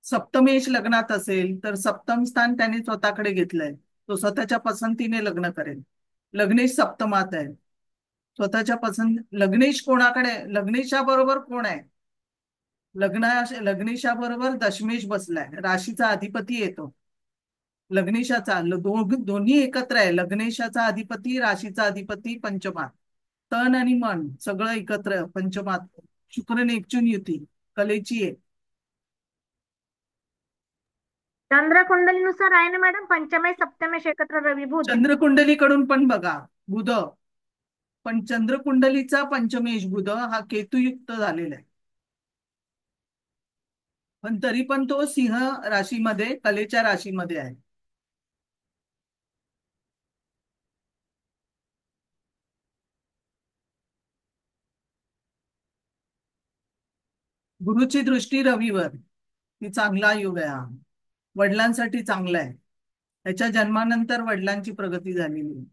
सप्तमेश लग्नात असेल तर सप्तम स्थान त्याने स्वतःकडे घेतलंय, तो स्वतःच्या पसंतीने लग्न करेल. लग्नेश सप्तमात आहे, स्वतःच्या लग्नेश कोणाकडे? लग्नेशाबरोबर कोण आहे? लग्नेशाबरोबर दशमेश बसलाय, राशीचा अधिपती येतो. लग्नेशाचा दोन्ही एकत्र आहे, लग्नेशाचा अधिपती, राशीचा अधिपती पंचमात. तन आणि मन सगळं एकत्र पंचमात. शुक्र नेपच्यून युती कलेची आहे. चंद्र कुंडलीनुसार आहे ना मॅडम, पंचमेश सप्तमेश एकत्र रवी बुध. चंद्रकुंडलीकडून पण बघा बुध, पण चंद्रकुंडलीचा पंचमेश बुध हा केतुयुक्त झालेला आहे, पण तरी पण तो सिंह राशीमध्ये, कलेच्या राशीमध्ये आहे. गुरुची दृष्टी रवीवर, ती चांगला योग आहे हा. वडिलांसाठी चांगला आहे, त्याच्या जन्मानंतर वडिलांची प्रगती झालेली आहे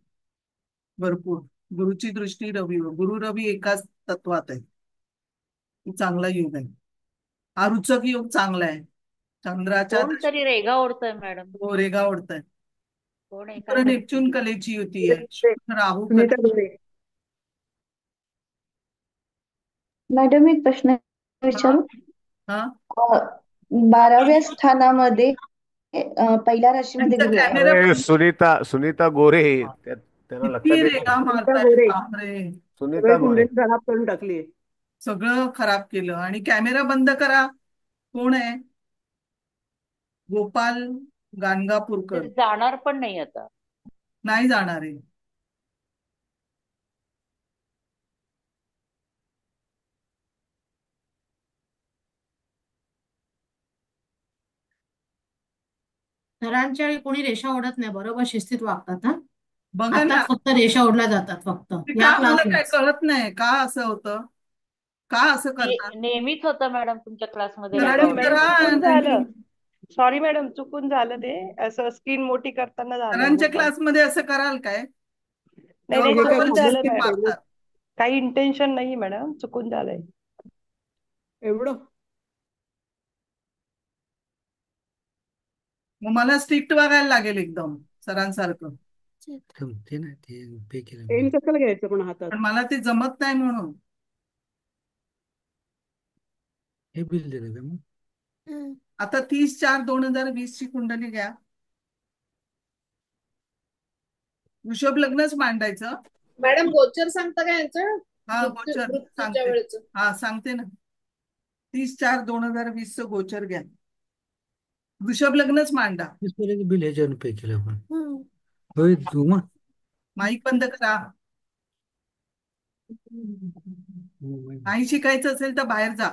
भरपूर. गुरुची दृष्टी रवीवर, गुरु रवी एकाच तत्वात आहे, ती चांगला योग आहे. हा रुचक योग चांगला आहे. चंद्राच्या कोणतरी रेगा ओढतोय मॅडम. रेगा ओढताय. कोण आहे शुक्र काय नेपच्यून माहिती. कलेची युती आहे, शुक्र राहू सुनीता कले. गोरे. मॅडम एक प्रश्न विचारू? हा, 12व्या स्थानामध्ये पहिल्या राशीमध्ये त्यांचा गुरु आहे. कॅमेरा अरे सुनीता गोरे, त्यांना लक्षात किती येत रेगा नाही. सुनीता मारताय गोरे बापरे. सुनीता सगळी गोरे. कुंडली खराब करून टाकली. सगळं खराब केलं. आणि कॅमेरा बंद करा. कोण आहे? गोपाल गाणगापूरकर. ते जाणार पण नाही आता. नाही जाणार आहे. सरांच्या वेळी कोणी रेषा ओढत नाही, बरोबर शिस्तीत वागतात. हा, बघा आता ना, फक्त रेषा ओढल्या जातात फक्त ते या का मला काय क्लासमध्ये. कळत नाही का असं होतं, का असं करतात. नेहमीच होतं मॅडम तुमच्या क्लासमध्ये रेगा सरांनी मॅडम ते ओढणं. करा. चुकून त्यांनी झालं. सॉरी मॅडम, चुकून झालं ते. असं स्क्रीन मोठी करताना झालं सरांच्या मुद्दाम. क्लासमध्ये असं कराल काय? नाही तेव्हा नाही, हे काय बरोबर चुकून कोणीच झालं शिस्तीत नाही मॅडम. ठेवलं वागतात. काही इंटेन्शन नाही मॅडम, चुकून झालंय. एवढं. मग मला स्ट्रिक्ट वागायला लागेल एकदम सरांसारखं. ते ना ते पे केलं पेन कशाला घ्यायचं पण हातात? पण मला ते जमत नाही म्हणून. हे बिल दिलं का मग? आता 30/4/2020 ची कुंडली घ्या. वृषभ लग्नच मांडायचं. मॅडम गोचर सांगता का यांचं? हा, गोचर मृत्यूच्या सांगते. वेळेचं. हा, सांगते ना. 30/4/2020 चं गोचर घ्या. वृषभ लग्नच मांडा. बिल ह्याच्यावर पे केलं आपण. होय तू मग माईक बंद करा. नाही शिकायचं असेल तर बाहेर जा.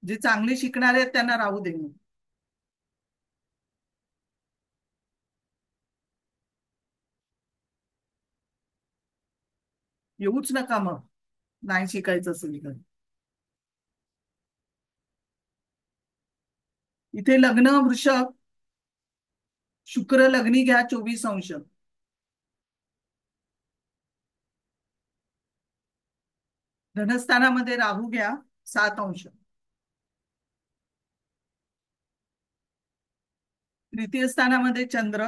जे चांगले शिकणारे आहेत त्यांना राहू दे. येऊच नका मग, नाही शिकायचं असेल तर. इथे लग्न वृषभ, शुक्र लग्नी घ्या 24°. धनस्थानामध्ये राहू घ्या 7°. तृतीय स्थानामध्ये चंद्र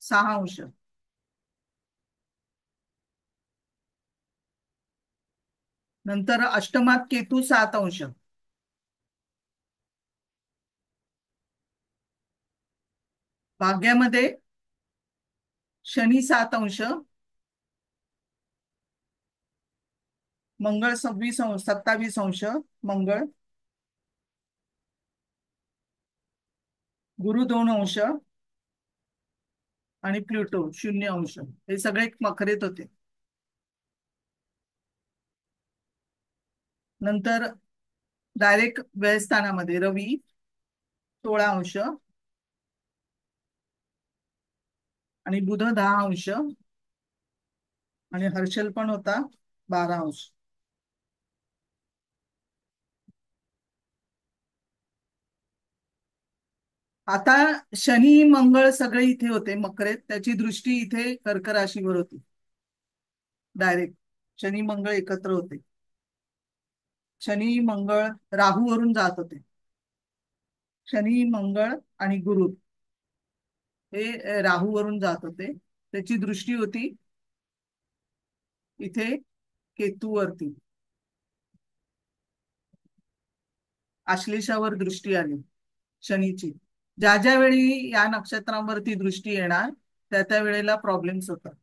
6°. नंतर अष्टमात केतू 7°. भाग्यामध्ये शनी 7°. मंगळ 27-27 मंगळ. गुरु 2°. आणि प्लुटो 0 अंश, हे सगळे मकरेत होते. नंतर डायरेक्ट व्ययस्थानामध्ये रवी 16 अंश आणि बुध 10 अंश आणि हर्षल पण होता 12 अंश. आता शनी मंगळ सगळे इथे होते मकरेत, त्याची दृष्टी इथे कर्क राशीवर होती. डायरेक्ट शनी मंगळ एकत्र होते. शनी मंगळ राहूवरून जात होते. शनी मंगळ आणि गुरु हे राहूवरून जात होते. त्याची दृष्टी होती इथे केतूवरती, आश्लेषावर दृष्टी आली शनीची. ज्या ज्या वेळी या नक्षत्रांवरती दृष्टी येणार त्या त्या वेळेला प्रॉब्लेम्स होतात.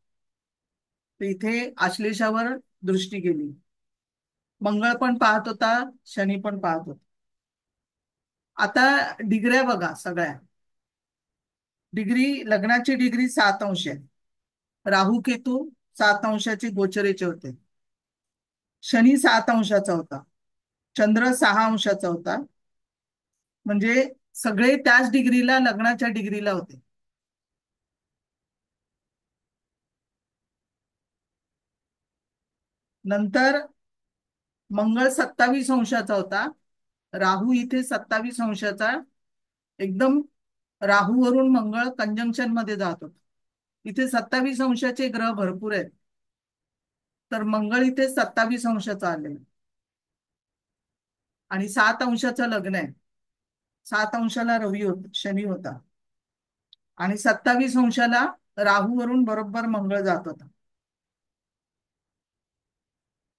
तर इथे आश्लेषावर दृष्टी गेली. मंगळ पण पाहत होता, शनी पण पाहत होता. आता डिग्र्या बघा सगळ्या. डिग्री, लग्नाची डिग्री 7 अंश आहे. राहू केतू 7 अंशाचे गोचरेचे होते. शनी 7 अंशाचा होता. चंद्र 6 अंशाचा होता. म्हणजे सगळे त्याच डिग्रीला, लग्नाच्या डिग्रीला होते. नंतर मंगळ 27 अंशाचा होता. राहू इथे 27 अंशाचा, एकदम राहूवरून मंगळ कंजंक्शन मध्ये जात होता. इथे 27 अंशाचे ग्रह भरपूर आहेत, तर मंगळ इथे 27 अंशाचा आले आणि 7 अंशाचं लग्न आहे. 7 अंशाला रवी होता, शनी होता आणि 27 अंशाला राहूवरून बरोबर मंगळ जात होता.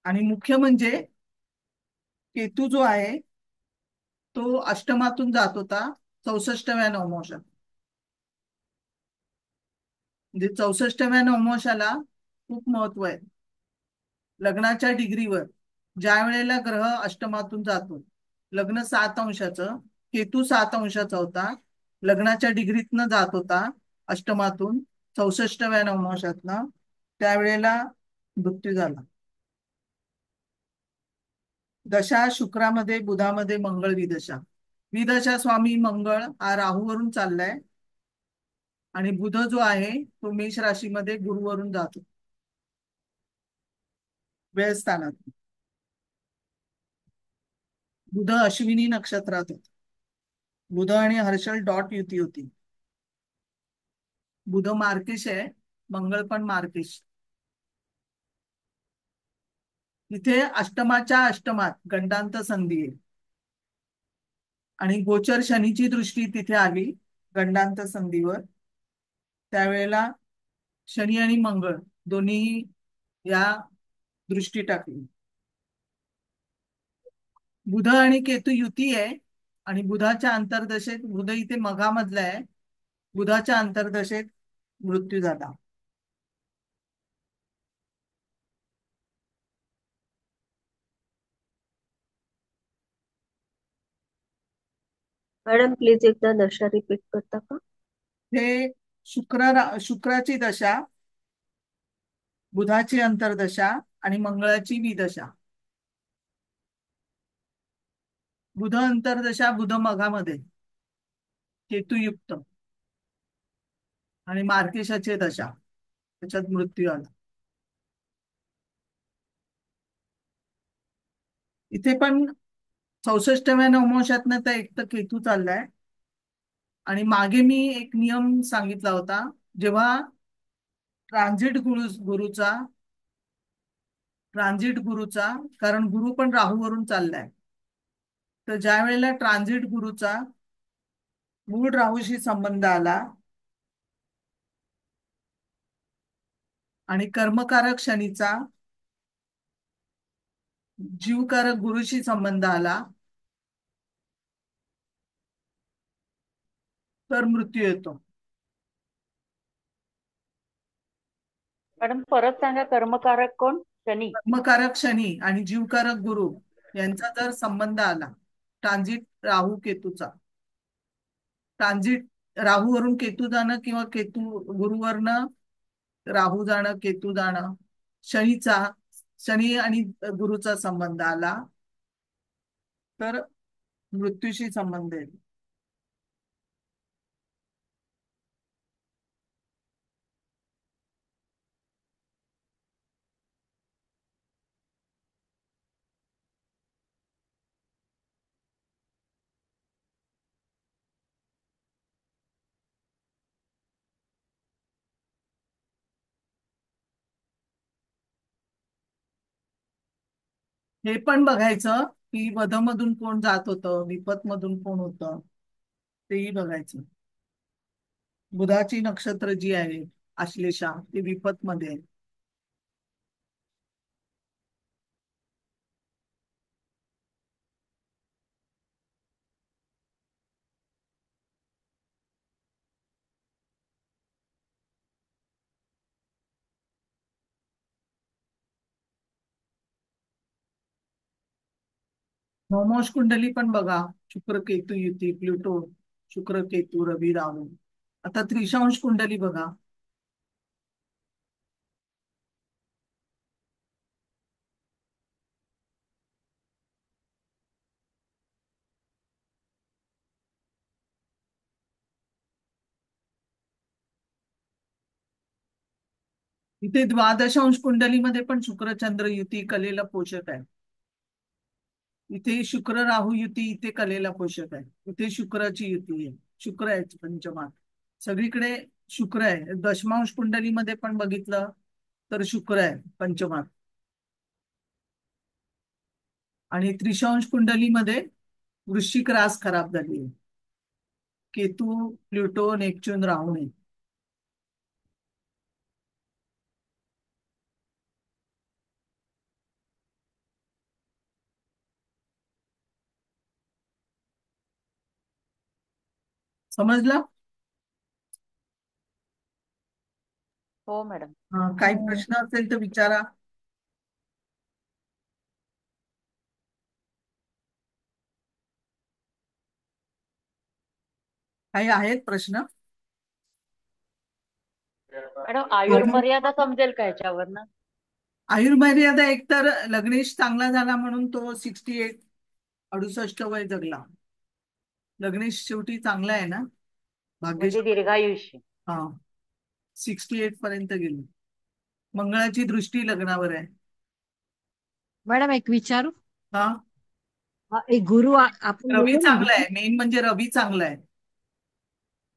आणि मुख्य म्हणजे केतू जो आहे तो अष्टमातून जात होता 64व्या नवमोशात. म्हणजे 64व्या नवमोशाला खूप महत्व आहे. लग्नाच्या डिग्रीवर ज्या वेळेला ग्रह अष्टमातून जातो, लग्न 7 अंशाचं, केतू 7 अंशाचा होता, लग्नाच्या डिग्रीतनं जात होता अष्टमातून 64व्या नवमोशातनं, त्यावेळेला मृत्यू झाला. दशा शुक्रामध्ये, बुधामध्ये मंगळ विदशा. विदशा स्वामी मंगळ हा राहूवरून चाललाय आणि बुध जो आहे तो मेष राशीमध्ये गुरुवरून जातो व्ययस्थानात. बुध अश्विनी नक्षत्रात होता. बुध आणि हर्षल डॉट युती होती. बुध मार्केश आहे, मंगळ पण मार्केश. इथे अष्टमाच्या अष्टमात गंडांत संधी आहे आणि गोचर शनीची दृष्टी तिथे आली गंडांत संधीवर. त्यावेळेला शनी आणि मंगळ दोन्ही या दृष्टी टाकली. बुध आणि केतू युती आहे आणि बुधाच्या अंतर्दशेत, बुध इथे मघामधला आहे, बुधाच्या अंतर्दशेत मृत्यू झाला. मॅडम प्लीज एकदा दशा रिपीट करता का? हे शुक्राची दशा, बुधाची अंतर्दशा आणि मंगळाची विदशा. बुध अंतर्दशा, बुध मघामध्ये, केतुयुक्त आणि मार्केशाची दशा, त्याच्यात मृत्यू आला. इथे पण 64व्या नवमोशातनं तर एक तर केतू चाललाय. आणि मागे मी एक नियम सांगितला होता, जेव्हा ट्रान्झिट गुरुचा, कारण गुरु पण राहूवरून चाललाय, तर ज्या वेळेला ट्रान्झिट गुरुचा मूळ राहूशी संबंध आला आणि कर्मकारक शनीचा जीवकारक गुरुशी संबंध आला तर मृत्यू येतो. मॅडम परत सांगा, कर्मकारक कोण? शनी. कर्मकारक शनी आणि जीवकारक गुरु यांचा जर संबंध आला ट्रान्झिट राहू केतूचा, ट्रान्झिट राहूवरून केतू जाणं किंवा केतू गुरुवरनं राहू जाणं, केतू जाणं, शनीचा शनी आणि गुरुचा संबंध आला तर मृत्यूशी संबंध आहे. हे पण बघायचं की वधमधून कोण जात होतं, विपत मधून कोण होतं, तेही बघायचं. बुधाची नक्षत्र जी आहे आश्लेषा, ते विपत मध्ये आहे. नवमोश कुंडली पण बघा. शुक्र केतू युती, प्लुटो, शुक्र केतू रवी राहू. आता त्रिशांश कुंडली बघा. इथे द्वादशांश कुंडलीमध्ये पण शुक्र चंद्र युती कलेला पोषक आहे. इथे शुक्र राहू युती, इथे कलेला पोषक आहे. इथे शुक्राची युती आहे, शुक्र आहे पंचमात. सगळीकडे शुक्र आहे. दशमांश कुंडलीमध्ये पण बघितलं तर शुक्र आहे पंचमात. आणि त्रिशांश कुंडलीमध्ये वृश्चिक रास खराब झाली आहे. केतू, प्लुटो, नेपच्यून राहू नये. समजलं? हो मॅडम. काही प्रश्न असेल तर विचारा. काही आहेत प्रश्न? मॅडम आयुर्मर्यादा समजेल का ह्याच्यावरनं? आयुर्मर्यादा एकतर लग्नेश चांगला झाला म्हणून तो 68 68 वय जगला. लग्नेश शेवटी चांगला आहे ना, भाग्येश. म्हणजे दीर्घायुष्य. हा, 68 पर्यंत गेली. मंगळाची दृष्टी लग्नावर आहे. मॅडम एक विचारू? हा, एक गुरु आपण रवी बोललो ना चांगला आहे. मेन म्हणजे रवी चांगला आहे.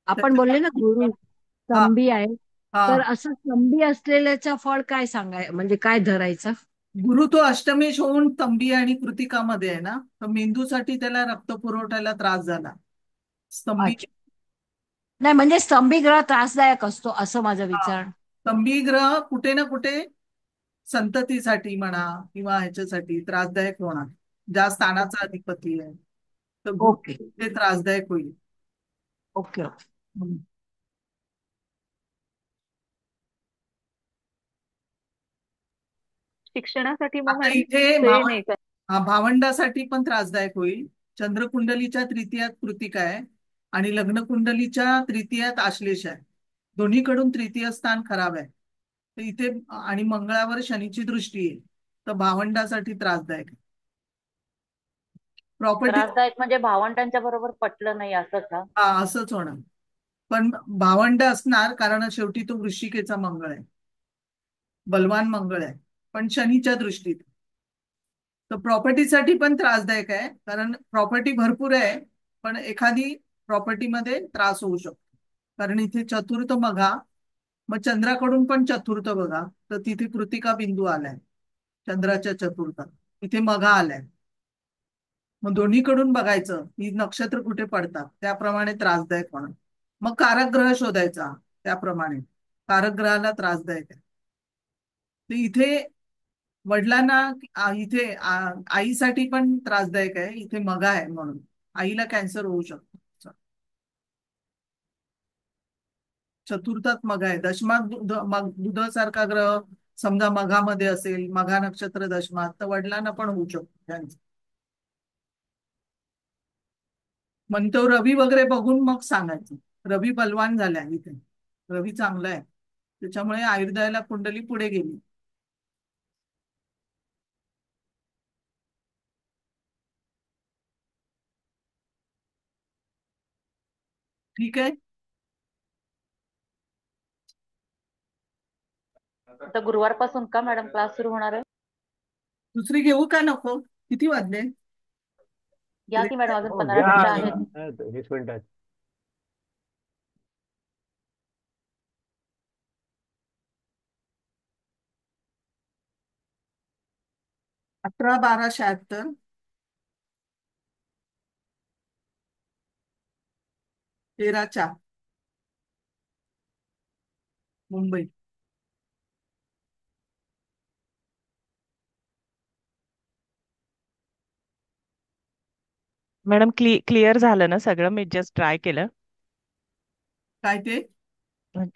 आपण बोलले ना गुरु हा स्तंभी आहे, हा, तर असं स्तंभी असलेल्याचा फळ काय सांगाय, म्हणजे काय धरायचं? गुरु तो अष्टमेश होऊन तंबी आणि कृतिकामध्ये आहे ना, तर मेंदूसाठी त्याला रक्त पुरवठ्याला त्रास झाला. स्तंभी. अच्छा. नाही म्हणजे स्तंभी ग्रह त्रासदायक असतो असं माझा विचार. स्तंभी ग्रह कुठे ना कुठे संततीसाठी म्हणा किंवा ह्याच्यासाठी त्रासदायक होणार. ज्या स्थानाचा अधिपती आहे तर ओके ते त्रासदायक होईल. Okay okay. हम्म. शिक्षणासाठी मग आता मॅडम इथे ते नाही का? भावंडासाठी पण त्रासदायक होईल. चंद्रकुंडलीच्या तृतीयात कृतिका आहे आणि लग्नकुंडलीच्या तृतीयात आश्लेष आहे. दोन्हीकडून तृतीय स्थान खराब आहे. तर इथे आणि मंगळावर शनीची दृष्टी आहे, तर भावंडासाठी त्रासदायक आहे. प्रॉपर्टी. त्रासदायक म्हणजे भावंडांच्या बरोबर पटलं नाही असं का? हा, असंच होणार. पण भावंड असणार कारण शेवटी तो वृश्चिकेचा मंगळ आहे, बलवान मंगळ आहे, पण शनीच्या दृष्टीत. तर प्रॉपर्टीसाठी पण त्रासदायक आहे कारण प्रॉपर्टी भरपूर आहे, पण एखादी प्रॉपर्टीमध्ये त्रास होऊ शकतो. कारण इथे चतुर्थ मघा, मग चंद्राकडून पण चतुर्थ बघा, तर तिथे कृतिका बिंदू आलाय चंद्राच्या चतुर्थात, इथे मघा आलाय. मग दोन्हीकडून बघायचं ही नक्षत्र कुठे पडतात, त्याप्रमाणे त्रासदायक होणार. मग कारकग्रह शोधायचा, त्याप्रमाणे कारकग्रहाला त्रासदायक आहे. तर इथे वडिलांना इथे आईसाठी पण त्रासदायक आहे. इथे मघा आहे म्हणून आईला कॅन्सर होऊ शकतो. चतुर्थात मघा आहे. दशमात बुधासारखा ग्रह समजा मघामध्ये असेल, मघा नक्षत्र दशमात, तर वडिलांना पण होऊ शकतो कॅन्सर. म्हणतो रवी वगैरे बघून मग सांगायचं. रवी बलवान झालाय इथे, रवी चांगला आहे, त्याच्यामुळे आयुर्दायाला कुंडली पुढे गेली. ठीक आहे. आता गुरुवारपासून का मॅडम क्लास सुरू होणार आहे? दुसरी घेऊ का नको? किती वाजले? या की मॅडम, अजून हो 15 घ्या, मिनिटं आहेत. 20 मिनिटात. 18-12-76, 13-4, मुंबई. मॅडम क्लिअर झालं ना सगळं? मी जस्ट ट्राय केलं. काय ते?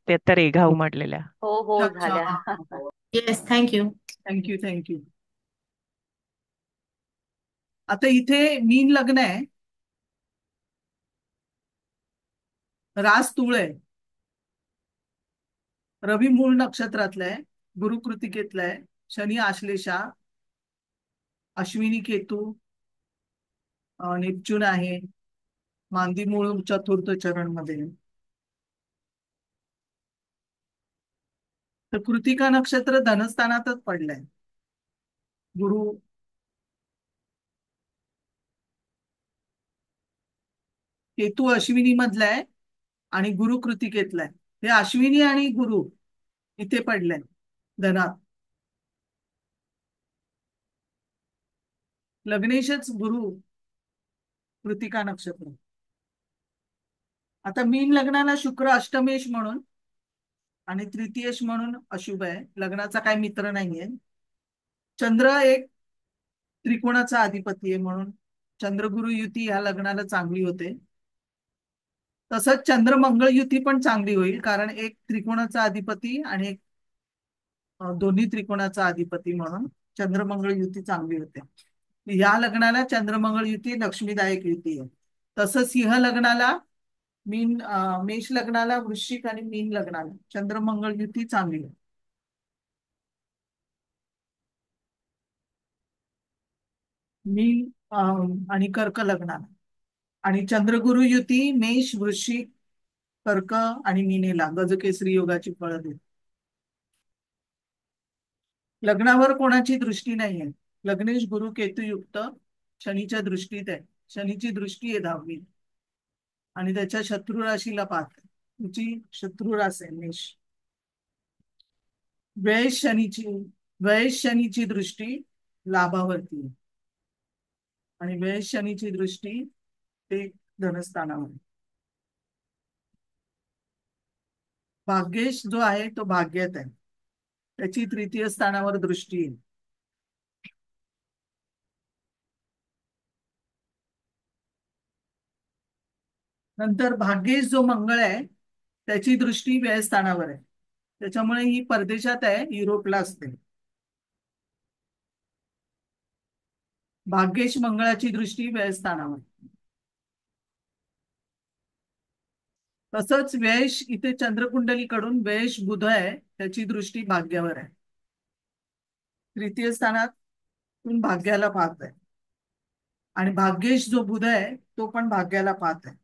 ते तर रेघा उमटलेल्या. हो हो अच्छा, झाल्या. Yes, thank you. Thank you thank you. आता इथे मीन लग्न आहे, रास तुळ आहे, रवी मूळ नक्षत्रातलं आहे, गुरु कृतिकेतलं आहे, शनी आश्लेषा, अश्विनी केतू, नेपच्यून आहे, मांदी मूळ चतुर्थ चरण मध्ये. तर कृतिका नक्षत्र धनस्थानातच पडलंय. गुरु केतू अश्विनी मधला आहे आणि गुरु कृतिकेतला आहे. हे अश्विनी आणि गुरु इथे पडलंय धनात. लग्नेशच गुरु कृतिका नक्षत्र. आता मीन लग्नाला शुक्र अष्टमेश म्हणून आणि तृतीयेश म्हणून अशुभ आहे, लग्नाचा काही मित्र नाहीये. चंद्र एक त्रिकोणाचा अधिपती आहे म्हणून चंद्रगुरु युती ह्या लग्नाला चांगली होते. तसंच चंद्र मंगळ युती पण चांगली होईल, कारण एक त्रिकोणाचा अधिपती आणि एक दोन्ही त्रिकोणाचा अधिपती म्हणून चंद्रमंगळ युती चांगली होते. या लग्नाला चंद्रमंगळ युती लक्ष्मीदायक युती आहे. तसं सिंह लग्नाला मेष लग्नाला, वृश्चिक आणि मीन लग्नाला चंद्रमंगळ युती चांगली आहे. मीन आणि कर्क लग्नाला आणि चंद्रगुरु युती मेष, वृश्चिक, कर्क आणि मीनेला गजकेसरी योगाची फळं देते. लग्नावर कोणाची दृष्टी नाहीये. लग्नेश गुरु केतू युक्त शनीच्या दृष्टीत आहे. शनीची दृष्टी आहे 10वी आणि त्याच्या शत्रू राशीला पाहत. तुझी शत्रू रास आहे मेष. व्ययेश शनीची दृष्टी लाभावरती आहे आणि व्ययेश शनीची दृष्टी ते धनस्थानावर. भाग्येश जो आहे तो भाग्यात आहे, त्याची तृतीय स्थानावर दृष्टी आहे. नंतर भाग्येश जो मंगळ आहे त्याची दृष्टी व्ययस्थानावर आहे, त्याच्यामुळे ही परदेशात आहे, युरोपला असते. भाग्येश मंगळाची दृष्टी व्ययस्थानावर. तसंच व्ययेश इथे चंद्रकुंडलीकडून व्ययेश बुध आहे, त्याची दृष्टी भाग्यावर आहे. तृतीय स्थानातून भाग्याला पाहत आहे आणि भाग्येश जो बुध आहे तो पण भाग्याला पाहत आहे,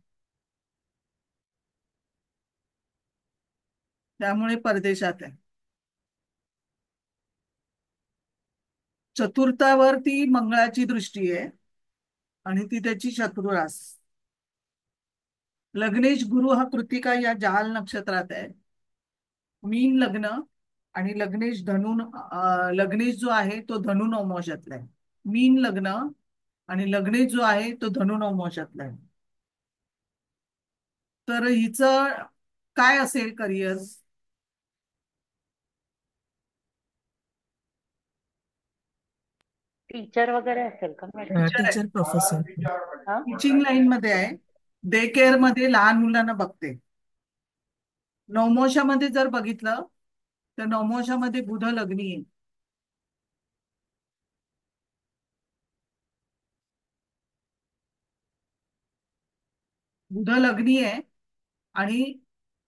त्यामुळे परदेशात आहे. चतुर्थावरती मंगळाची दृष्टी आहे आणि ती त्याची शत्रू रास. लग्नेश गुरु हा कृतिका या जहाल नक्षत्रात आहे. मीन लग्न आणि लग्नेश जो आहे तो धनु नवमोशातला आहे. मीन लग्न आणि लग्नेश जो आहे तो धनु नवमोशातला आहे. तर हिचं काय असेल करिअर? टीचर वगैरे असेल का madam? Teacher professor. Teaching line मध्ये आहे, डे केअर मध्ये लहान मुलांना बघते. नवमोशामध्ये जर बघितलं तर नवमोशामध्ये बुध लग्नी आहे. बुध लग्नी आहे आणि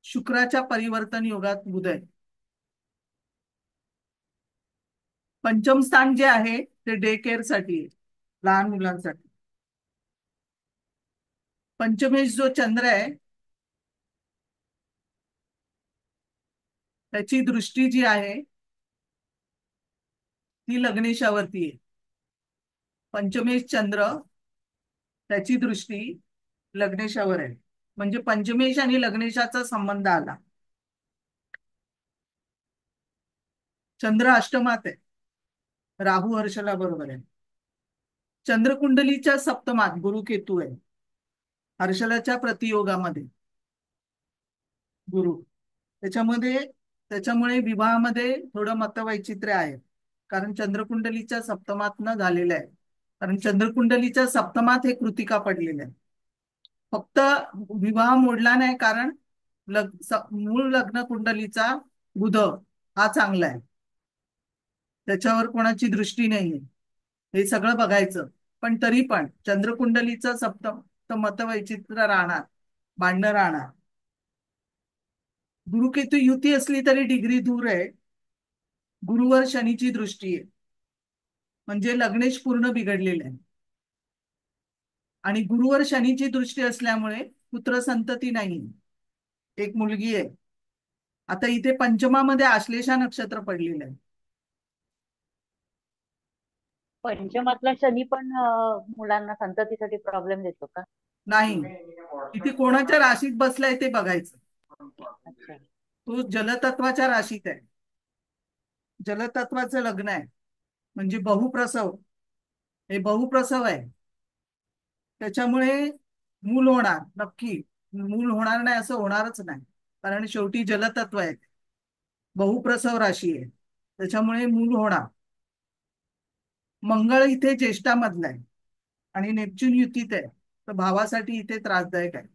शुक्राच्या परिवर्तन योगात बुध आहे. पंचम स्थान जे आहे ते डे केअर साठी आहे, लहान मुलांसाठी. पंचमेश जो चंद्र आहे त्याची दृष्टी जी आहे ती लग्नेशावरती आहे. पंचमेश चंद्र त्याची दृष्टी लग्नेशावर आहे, म्हणजे पंचमेश आणि लग्नेशाचा संबंध आला. चंद्र अष्टमात आहे, राहू हर्षला बरोबर आहे. चंद्रकुंडलीच्या सप्तमात गुरु केतू आहे, हर्षलाच्या प्रतियोगामध्ये गुरु. त्याच्यामुळे विवाहामध्ये थोडं मतवैचित्र्य आहे, कारण चंद्रकुंडलीच्या सप्तमातनं झालेलं आहे. कारण चंद्रकुंडलीच्या सप्तमात हे कृतिका पडलेले आहे. फक्त विवाह मोडला नाही, कारण मूळ लग्न कुंडलीचा बुध हा चांगला आहे, त्याच्यावर कोणाची दृष्टी नाहीये, हे सगळं बघायचं. पण तरी पण चंद्रकुंडलीचं सप्तम तर मतवैचित्र्य राहणार, भांडणं राहणार. गुरुकेतू युती असली तरी डिग्री दूर आहे. गुरुवर शनीची दृष्टी आहे, म्हणजे लग्नेश पूर्ण बिघडलेले आहे. आणि गुरुवर शनीची दृष्टी असल्यामुळे पुत्र संतती नाही, एक मुलगी आहे. आता इथे पंचमामध्ये आश्लेषा नक्षत्र पडलेलं आहे. पंचमातला शनी पण मुलांना संततीसाठी प्रॉब्लेम देतो का? नाही, इथे कोणाच्या राशीत बसलाय ते बघायचं. अच्छा. तो जलतत्वाच्या राशीत आहे, जलतत्वाचं लग्न आहे, म्हणजे बहुप्रसव, हे बहुप्रसव आहे. त्याच्यामुळे मूल होणार, नक्की मूल होणार नाही असं होणारच नाही, कारण शेवटी जलतत्व आहे, बहुप्रसव राशी आहे, त्याच्यामुळे मूल होणार. मंगळ इथे ज्येष्ठामधला आहे आणि नेपच्यून युतीत आहे, तर भावासाठी इथे त्रासदायक आहे.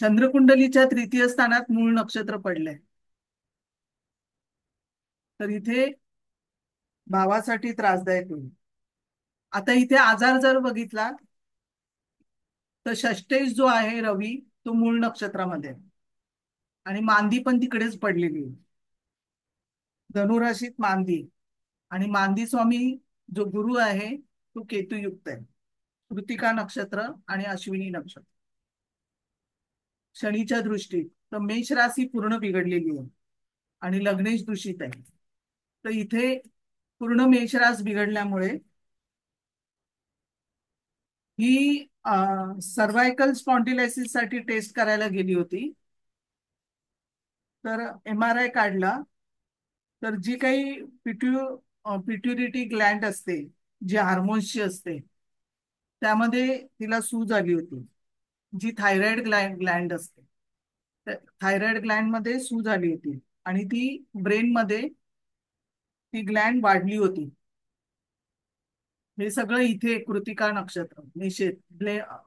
चंद्रकुंडलीच्या तृतीय स्थानात मूळ नक्षत्र पडलंय, तर इथे भावासाठी त्रासदायक होईल. आता इथे आजार जर बघितला तर षष्टेश जो आहे रवी तो मूळ नक्षत्रामध्ये आणि मांदी पण तिकडेच पडलेली आहे, धनुराशीत मांदी. आणि मांदी स्वामी जो गुरु आहे तो केतुयुक्त आहे, कृतिका नक्षत्र आणि अश्विनी नक्षत्र. शनीच्या दृष्टीत तर मेष राशी पूर्ण बिघडलेली आहे आणि लग्नेश दूषित आहे. तर इथे पूर्ण मेषरास बिघडल्यामुळे ही सर्वायकल स्पॉन्डिलायसिस साठी टेस्ट करायला गेली होती, तर MRI काढला, तर जी काही पिट्युरिटी ग्लँड असते, जी हार्मोन्सची असते, त्यामध्ये तिला सूज आली होती, जी थायरॉइड ग्लँड असते. थायरॉइड ग्लँड मध्ये सूज आली होती आणि ती ब्रेन मध्ये ती ग्लँड वाढली होती. हे सगळं इथे कृतिका नक्षत्र निषेध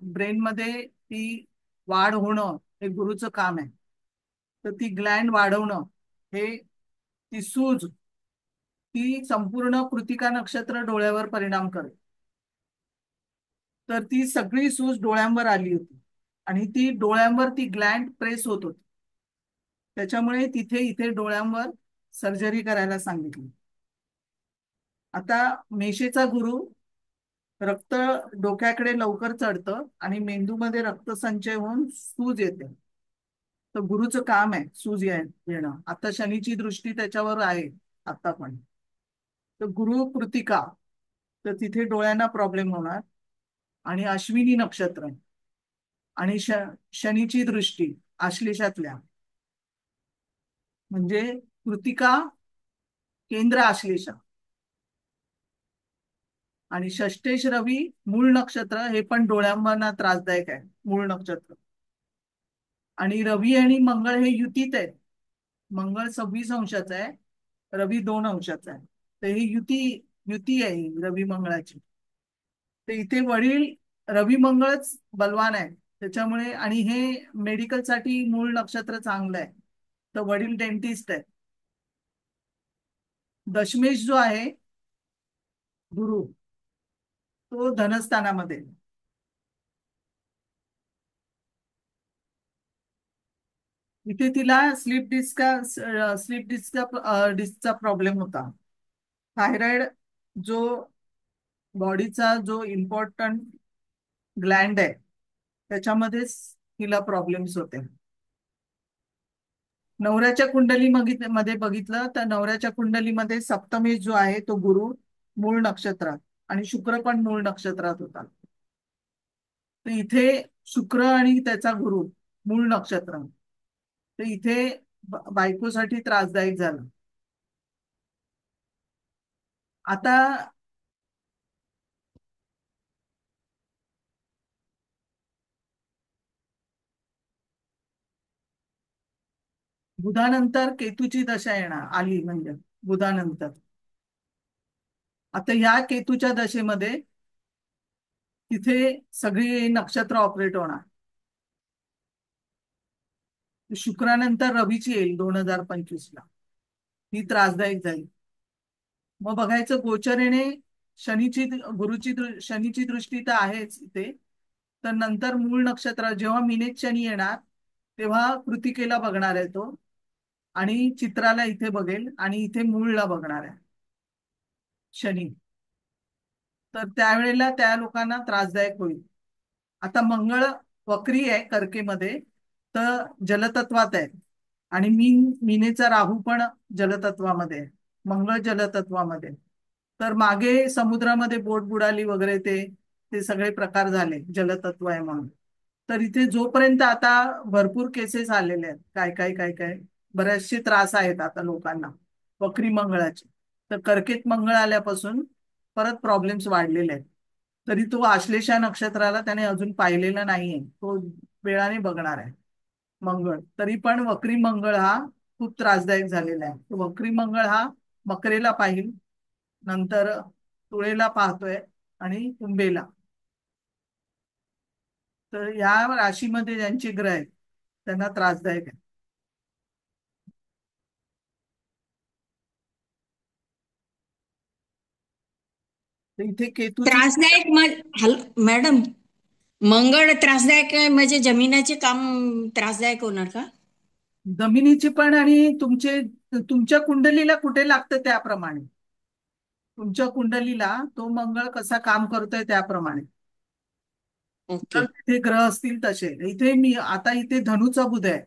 ब्रेन मध्ये ती वाढ होणं हे गुरुचं काम आहे. तर ती ग्लँड वाढवणं, हे ती सूज, ती संपूर्ण कृतिका नक्षत्र डोळ्यावर परिणाम करते. तर ती सगळी सूज डोळ्यांवर आली होती आणि ती डोळ्यांवर ती ग्लँड प्रेस होत होती, त्याच्यामुळे इथे डोळ्यांवर सर्जरी करायला सांगितली. आता मेषेचा गुरु रक्त डोक्याकडे लवकर चढतं आणि मेंदूमध्ये रक्तसंचय होऊन सूज येते, तर गुरुचं काम आहे सूज येणं. आता शनीची दृष्टी त्याच्यावर आहे आता पण, तर गुरु कृतिका, तर तिथे डोळ्यांना प्रॉब्लेम होणार. आणि अश्विनी नक्षत्र आणि शनीची दृष्टी आश्लेषातल्या, म्हणजे कृतिका केंद्र आश्लेषा आणि षष्टेश रवी मूळ नक्षत्र, हे पण डोळ्यांना त्रासदायक आहे मूळ नक्षत्र. आणि रवी आणि मंगळ हे युतीत आहेत, मंगळ 26 अंशाचा आहे, रवी 2 अंशाचा आहे, तर ही युती आहे रवी मंगळाची. तर इथे वडील रवी मंगळच बलवान आहे, त्याच्यामुळे. आणि हे मेडिकल साठी मूळ नक्षत्र चांगलं आहे, तर वडील डेंटिस्ट आहे. दशमेश जो आहे गुरु तो धनस्थानामध्ये, इथे तिला स्लीप डिस्कचा प्रॉब्लेम होता. थायरॉइड जो बॉडीचा जो इम्पॉर्टंट ग्लँड आहे त्याच्यामध्येच तिला प्रॉब्लेम्स होते. नवऱ्याच्या मध्ये बघितलं तर नवऱ्याच्या कुंडलीमध्ये सप्तमेश जो आहे तो गुरु मूळ नक्षत्रात आणि शुक्र पण मूळ नक्षत्रात होता. तर इथे शुक्र आणि त्याचा गुरु मूळ नक्षत्र, तर इथे बायकोसाठी त्रासदायक झालं. आता बुधानंतर केतूची दशा येणार आली, म्हणजे बुधानंतर. आता ह्या केतूच्या दशेमध्ये तिथे सगळी नक्षत्र ऑपरेट होणार. शुक्रानंतर रवीची येईल 2025ला, ही त्रासदायक जाईल. मग बघायचं गोचर येणे शनीची दृष्टी तर आहेच इथे. तर नंतर मूळ नक्षत्र जेव्हा मिनेत शनी येणार तेव्हा कृतिकेला बघणार आहे तो, आणि चित्राला इथे बघेल, आणि इथे मूळला बघणार आहे शनी. तर त्यावेळेला त्या लोकांना त्रासदायक होईल. आता मंगळ वक्री आहे कर्केमध्ये, तर जलतत्वात आहे, आणि मीनेचा राहू पण जलतत्वामध्ये आहे, मंगळ जलतत्वामध्ये. तर मागे समुद्रामध्ये बोट बुडाली वगैरे ते सगळे प्रकार झाले जलतत्व आहे म्हणून. तर इथे जोपर्यंत आता भरपूर केसेस आलेले आहेत, काय बरेचसे त्रास आहेत आता लोकांना वक्री मंगळाचे. तर कर्केत मंगळ आल्यापासून परत प्रॉब्लेम्स वाढलेले आहेत. तरी तो आश्लेषा नक्षत्राला त्याने अजून पाहिलेला नाहीये, तो वेळाने बघणार आहे मंगळ. तरी पण वक्री मंगळ हा खूप त्रासदायक झालेला आहे. तो वक्री मंगळ हा मकरेला पाहिल, नंतर तुळेला पाहतोय, आणि कुंभेला. तर या राशीमध्ये ज्यांचे ग्रह आहेत त्यांना त्रासदायक आहे. तर इथे त्रासदायक मॅडम, मंगळ त्रासदायक आहे म्हणजे जमिनाचे काम त्रासदायक होणार का? जमिनीची पण, आणि तुमच्या कुंडलीला कुठे लागतं त्याप्रमाणे, तुमच्या कुंडलीला तो मंगळ कसा काम करतोय त्याप्रमाणे. तर तिथे ग्रह असतील तसे. इथे धनुचा बुध आहे.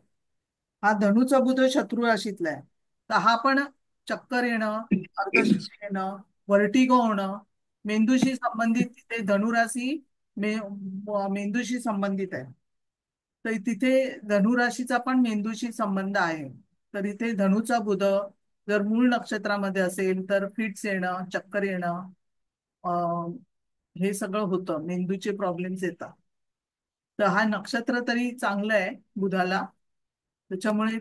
हा धनुचा बुध शत्रू राशीतला आहे. तर हा पण चक्कर येणं, अर्धशक्ती येणं, व्हर्टिगो होणं, मेंदूशी संबंधित, तिथे धनुराशी मेंदूशी संबंधित आहे. तर तिथे धनुराशीचा पण मेंदूशी संबंध आहे. तर इथे धनुचा बुध जर मूळ नक्षत्रामध्ये असेल तर फिट्स येणं, चक्कर येणं, हे सगळं होतं, मेंदूचे प्रॉब्लेम्स येतात. तर हा नक्षत्र तरी चांगलं आहे बुधाला, त्याच्यामुळे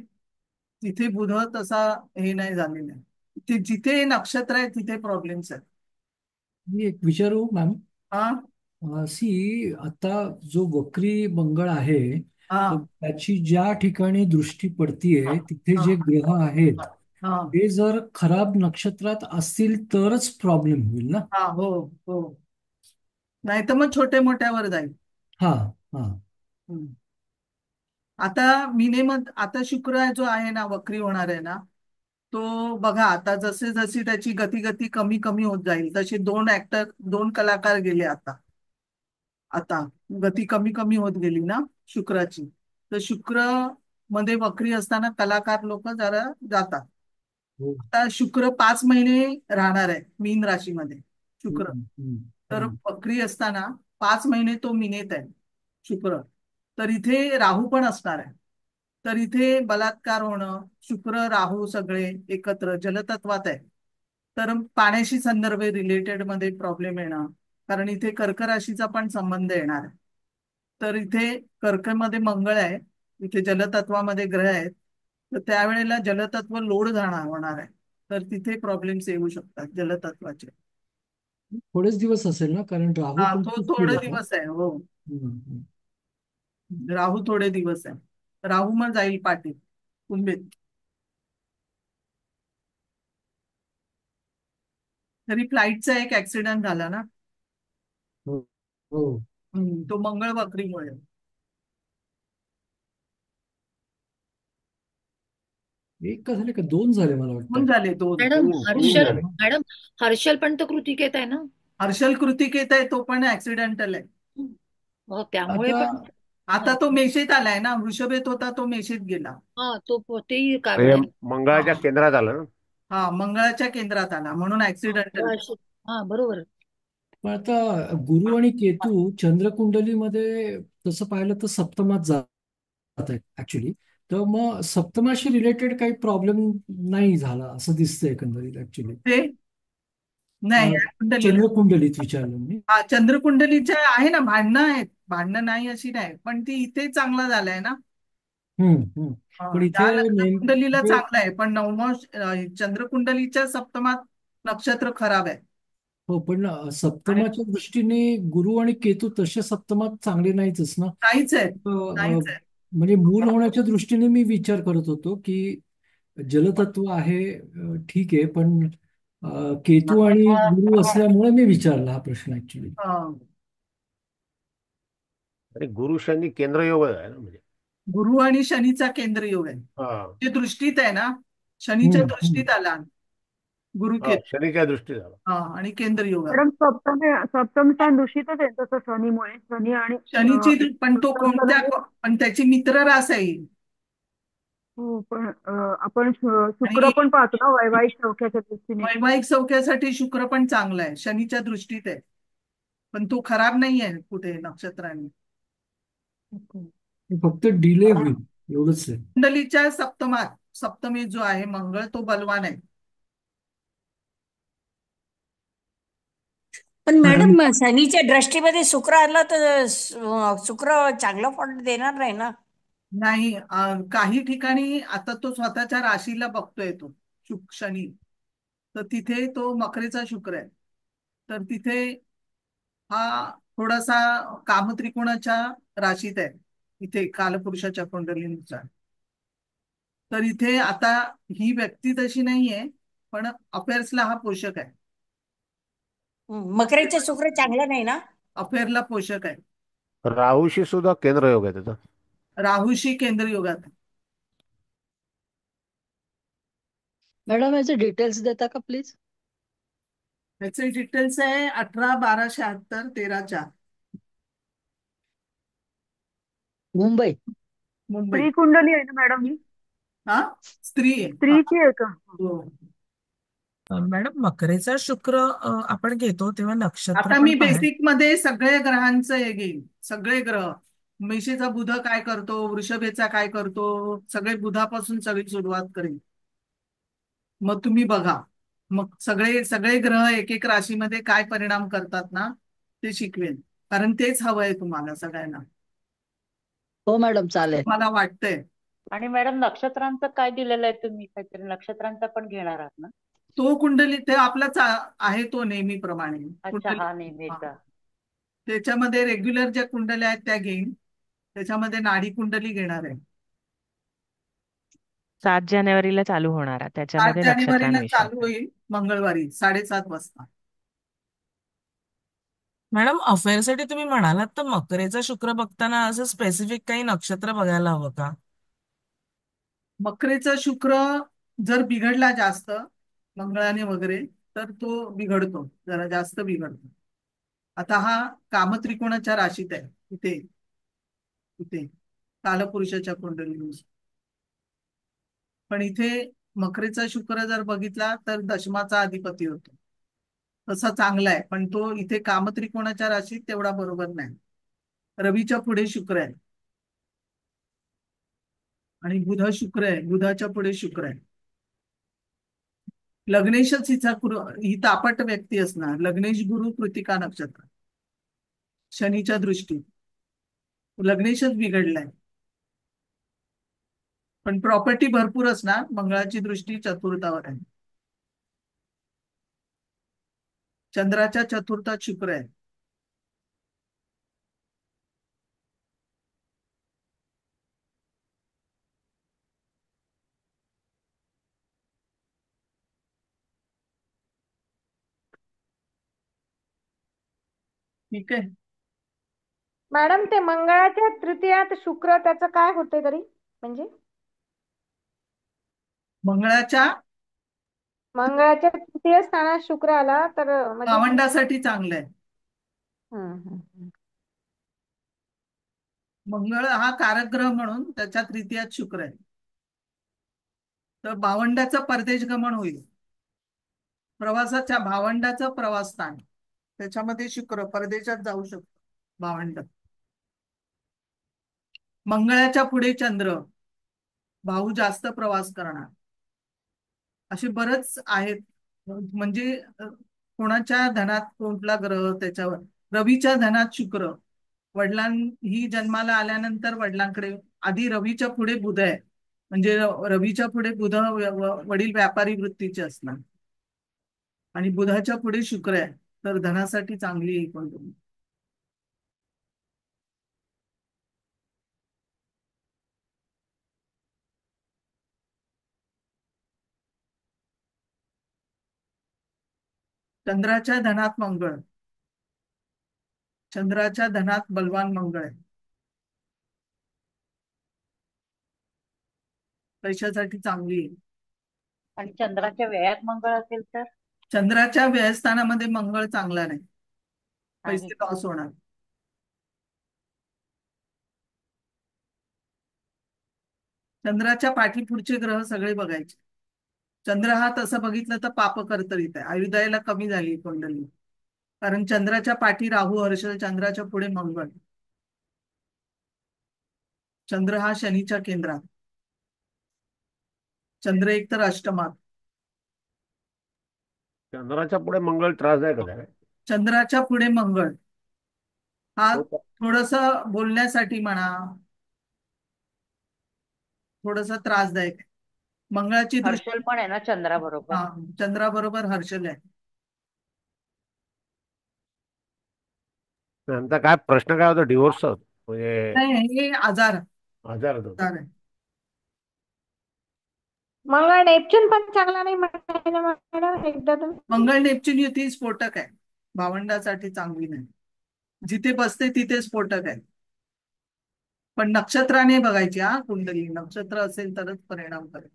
तिथे बुध तसा हे नाही झालेला आहे. जिथे नक्षत्र आहे तिथे प्रॉब्लेम्स आहेत. मी एक विचारू मॅम, हा आता जो वक्री मंगळ आहे, हा तर त्याची ज्या ठिकाणी दृष्टी पडतीये तिथे जे ग्रह आहेत हा ते जर खराब नक्षत्रात असतील तरच प्रॉब्लेम होईल ना? हा हो हो, नाही तर मग छोटे मोठ्यावर जाईल. हा हा. हम्म. आता आता शुक्र जो आहे ना, वक्री होणार आहे ना, तो बघा आता जसे जशी त्याची गती कमी कमी होत जाईल तसे दोन कलाकार गेले. आता गती कमी कमी होत गेली ना शुक्राची. तर शुक्र मध्ये वक्री असताना कलाकार लोक जरा जातात. आता शुक्र 5 महिने राहणार आहे मीन राशीमध्ये शुक्र. तर वक्री असताना 5 महिने तो मीनेत आहे शुक्र. तर इथे राहू पण असणार आहे. तर इथे बलात्कार होणं, शुक्र राहू सगळे एकत्र जलतत्वात आहे. तर पाण्याशी संदर्भ रिलेटेड मध्ये प्रॉब्लेम येणं, कारण इथे कर्क राशीचा पण संबंध येणार आहे. तर इथे कर्कमध्ये मंगळ आहे, इथे जलतत्वामध्ये ग्रह आहेत. तर त्यावेळेला जलतत्व लोड होणार आहे. तर तिथे प्रॉब्लेम्स येऊ शकतात जलतत्वाचे. थोडेच दिवस असेल ना, कारण राहू पण तो खूप थोडे गेला. दिवस आहे. हो, हम्म. राहू थोडे दिवस आहे. राहू मग जाईल पाटील कुंभेत. तरी फ्लाईटचा एक ऍक्सिडेंट झाला ना, हो हो. तो मंगळ वक्रीमुळे. एक का झाले का दोन झाले मला दोन वाटतं. झाले, दोन. मॅडम तीन हर्षल झाले. मॅडम हर्षल पण तर कृतिकेत आहे ना. हर्षल कृतिकेत आहे, तो पण ऍक्सिडेंटल आहे. हो त्यामुळे आता पण. आता हा तो मेशेत आलाय ना, वृषभेत होता तो मेशेत गेला. हा, तेही कारण म्हणजे आहे. मंगळाच्या हा केंद्रात आलं ना. हा, मंगळाच्या केंद्रात आला म्हणून ऍक्सिडेंटल. हा बरोबर. पण आता गुरु आणि केतू चंद्रकुंडलीमध्ये तसं पाहिलं तर सप्तमात जात आहेत ऍक्च्युली. तर मग सप्तमाशी रिलेटेड काही प्रॉब्लेम नाही झाला असं दिसतंय एकंदरीत ऍक्च्युली. ते नाही या कुंडलीला. चंद्रकुंडलीत विचारलं मी. हा, चंद्रकुंडलीच्या आहे ना, भांडणं आहेत, भांडणं नाही अशी नाही, पण ती इथे चांगला झालाय ना. पण इथे त्या लग्न कुंडलीला नेमके चांगलं आहे, पण नवम चंद्रकुंडलीच्या सप्तमात नक्षत्र खराब आहे. हो पण आणि सप्तमाच्या दृष्टीने गुरु आणि केतू तसे सप्तमात चांगले नाहीच ना. नाहीच आहे, अ, नाहीच आहे. म्हणजे मूल होण्याच्या दृष्टीने मी विचार करत होतो की जलतत्व आहे, ठीक आहे, पण केतू आणि गुरु असल्यामुळे मी विचारला हा प्रश्न ऍक्च्युली. हा. आणि गुरु शनी केंद्र योग आहे ना म्हणजे. गुरु आणि शनीचा केंद्र योग आहे. हा ते दृष्टीत आहे ना, शनीच्या दृष्टीत आला गुरु हा, केतू. शनीच्या दृष्टी झाला. हा, आणि केंद्र योग आहे. मॅडम सप्तम स्थान दूषितच आहे तसं शनीमुळे. शनी आणि शनीची, पण तो सप्तम कोणत्या, स्थानामध्ये. पण त्याची मित्र रास आहे ही. हो पण आपण शुक्र आणि पण पाहतो ना वैवाहिक सौख्याच्या दृष्टीने. वैवाहिक सौख्यासाठी शुक्र पण चांगला आहे, शनीच्या दृष्टीत आहे, पण तो खराब नाही आहे कुठे नक्षत्राने. फक्त डिले होईल एवढंच आहे. कुंडलीच्या सप्तमात, सप्तमी जो आहे मंगळ, तो बलवान आहे. पण आणि मॅडम शनीच्या दृष्टीमध्ये शुक्र आला तर शुक्र चांगलं फळ देणार नाही ना. नाही, काही ठिकाणी आता तो स्वतःच्या राशीला बघतोय तो शनी, तर तिथे तो मकरेचा शुक्र आहे. तर तिथे हा थोडासा कामत्रिकोणाच्या राशीत आहे, इथे कालपुरुषाच्या कुंडलीनुसार. तर इथे आता ही व्यक्ती तशी नाहीये, पण अफेअर्सला हा पोषक आहे. मकरेचं शुक्र चांगलं नाही ना. अफेअरला पोषक आहे. राहूशी सुद्धा केंद्र योग आहे त्याचा. राहूशी केंद्र योगात आहे. मॅडम याचे डिटेल्स देता का प्लीज? त्याचे डिटेल्स आहे 18-12-76-13-4. मुंबई. मुंबई. स्त्री कुंडली आहे ना मॅडम ही? हा, स्त्री आहे. स्त्रीची आहे का? हो. मॅडम मकरेचा शुक्र आपण घेतो तेव्हा नक्षत्र आता पण मी पाहायचं. बेसिक मध्ये सगळे ग्रहांचं हे घेईन, सगळे ग्रह. मेषेचा बुध काय करतो, वृषभेचा काय करतो, सगळे बुधापासून सगळी सुरुवात करेन. मग तुम्ही बघा, मग सगळे सगळे ग्रह एक एक राशीमध्ये काय परिणाम करतात ना, ते शिकवेन, कारण तेच हवंय तुम्हाला सगळ्यांना. हो मॅडम चालेल. मला वाटतंय. आणि मॅडम नक्षत्रांचं काय दिलेलं आहे तुम्ही? काहीतरी नक्षत्रांचा पण घेणार आहात ना? तो कुंडली ते आपलाच आहे तो नेहमीप्रमाणे अच्छा, कुंडली. हा हा. नेहमीचा. त्याच्यामध्ये रेग्युलर ज्या कुंडल्या आहेत त्या घेईन, त्याच्यामध्ये नाडी कुंडली घेणार आहे. 7 जानेवारीला चालू होणार आहे. 8 त्याच्यामध्ये जानेवारीला नक्षत्रांविषयी. चालू होईल, मंगळवारी 7:30 वाजता. मॅडम अफेअरसाठी तुम्ही म्हणालात तर मकरेचा शुक्र बघताना असं स्पेसिफिक काही नक्षत्र बघायला हवं का? मकरेचा शुक्र जर बिघडला जास्त मंगळाने वगैरे, तर तो बिघडतो, जरा जास्त बिघडतो. आता हा कामत्रिकोणाच्या राशीत आहे, इथे इथे कालपुरुषाच्या कुंडलीनुसार. पण इथे मकरेचा शुक्र जर बघितला तर दशमाचा अधिपती होतो, तसा चांगला आहे, पण तो इथे कामत्रिकोणाच्या राशीत तेवढा बरोबर नाही. रवीच्या पुढे शुक्र आहे आणि बुध शुक्र आहे, बुधाच्या पुढे शुक्र आहे. लग्नेशच ही तापट व्यक्ती असणार. लग्नेश गुरु कृतिका नक्षत्र, शनीच्या दृष्टीत लग्नेशच बिघडलाय. पण प्रॉपर्टी भरपूर असणार, मंगळाची दृष्टी चतुर्थावर आहे. चंद्राच्या चतुर्थात शुक्र आहे. ठीक आहे. मॅडम ते मंगळाच्या तृतीयात शुक्र त्याचं काय होते तरी म्हणजे? मंगळाच्या मंगळाच्या तृतीय स्थानात शुक्र आला तर म्हणजे भावंडासाठी चांगलं आहे. हम्म. मंगळ हा कारक ग्रह म्हणून त्याच्या तृतीयात शुक्र आहे. तर भावंडाचं परदेश गमन होईल. प्रवासाच्या भावंडाचं प्रवास स्थान त्याच्यामध्ये शुक्र परदेशात जाऊ शकतो भावंड. मंगळाच्या पुढे चंद्र, भाऊ जास्त प्रवास करणार. असे बरेच आहेत. म्हणजे कोणाच्या धनात कोणता ग्रह त्याच्यावर. रवीच्या धनात शुक्र, ही जन्माला आल्यानंतर वडिलांकडे आधी रवीच्या पुढे बुध आहे. म्हणजे रवीच्या पुढे बुध वडील व्यापारी वृत्तीचे असणार आणि बुधाच्या पुढे शुक्र आहे. तर धनासाठी चांगली आहे कोणती. चंद्राच्या धनात मंगळ, चंद्राच्या धनात बलवान मंगळ आहे. पैशासाठी चांगली आहे. आणि चंद्राच्या व्ययात मंगळ असेल तर चंद्राच्या व्ययस्थानामध्ये मंगळ चांगला नाही, पैसे लॉस होणार. चंद्राच्या पाठीपुढचे ग्रह सगळे बघायचे. चंद्र हा तसं बघितलं तर पाप कर्तरीत आहे. आयुर्दायाला कमी झाली कुंडली, कारण चंद्राच्या पाठी राहू हर्षल, चंद्राच्या पुढे मंगळ. चंद्र हा शनीच्या केंद्रात, चंद्र एकतर अष्टमात. चंद्राच्या पुढे मंगळ त्रासदायक आहे. चंद्राच्या पुढे मंगळ हा थोडस बोलण्यासाठी म्हणा थोडस त्रासदायक आहे. मंगळाची दृष्टी हर्षल पण आहे ना चंद्राबरोबर. चंद्राबरोबर हर्षल आहे. नंतर काय प्रश्न काय होता डिवोर्सचा म्हणजे नाही, हे आजार आजार आहे. मंगळ नेपच्यून पण चांगला नाही म्हणायला मॅडम एकदा तुम्ही. मंगळ नेपच्यून युती स्फोटक आहे, भावंडासाठी चांगली नाही. जिथे बसते तिथे स्फोटक आहे. पण नक्षत्राने बघायची हा कुंडली. नक्षत्र असेल तरच परिणाम करेल.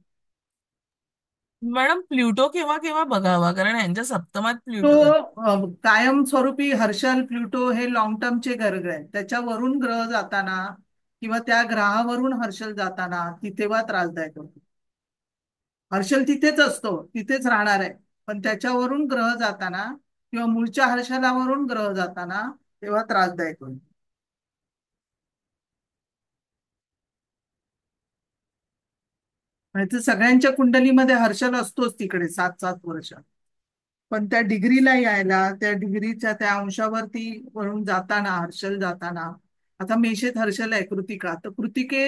मॅडम प्लुटो केव्हा केव्हा बघावा, कारण यांच्या सप्तमात प्लुटो. तो कायमस्वरूपी हर्षल प्लुटो हे लॉंग टर्मचे ग्रह आहेत. त्याच्यावरून ग्रह जाताना किंवा त्या ग्रहावरून हर्षल जाताना तेव्हा त्रासदायक होतो. हर्षल तिथेच असतो, तिथेच राहणार आहे, पण त्याच्यावरून ग्रह जाताना किंवा मूळच्या हर्षलावरून ग्रह जाताना तेव्हा त्रासदायक होतो. नाहीतर सगळ्यांच्या कुंडलीमध्ये हर्षल असतोच तिकडे 7-7 वर्ष. पण त्या डिग्रीला यायला, त्या डिग्रीच्या त्या अंशावरती वरून जाताना हर्षल जाताना, आता मेषेत हर्षल आहे कृतिका, तर कृतिके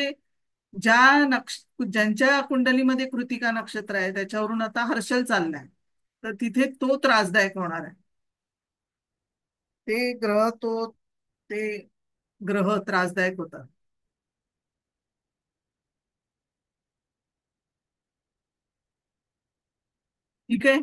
ज्यांच्या कुंडलीमध्ये कृतिका नक्षत्र आहे त्याच्यावरून आता हर्षल चाललाय, तर तिथे तो त्रासदायक होणार आहे. ते ग्रह त्रासदायक होतात. ठीक आहे.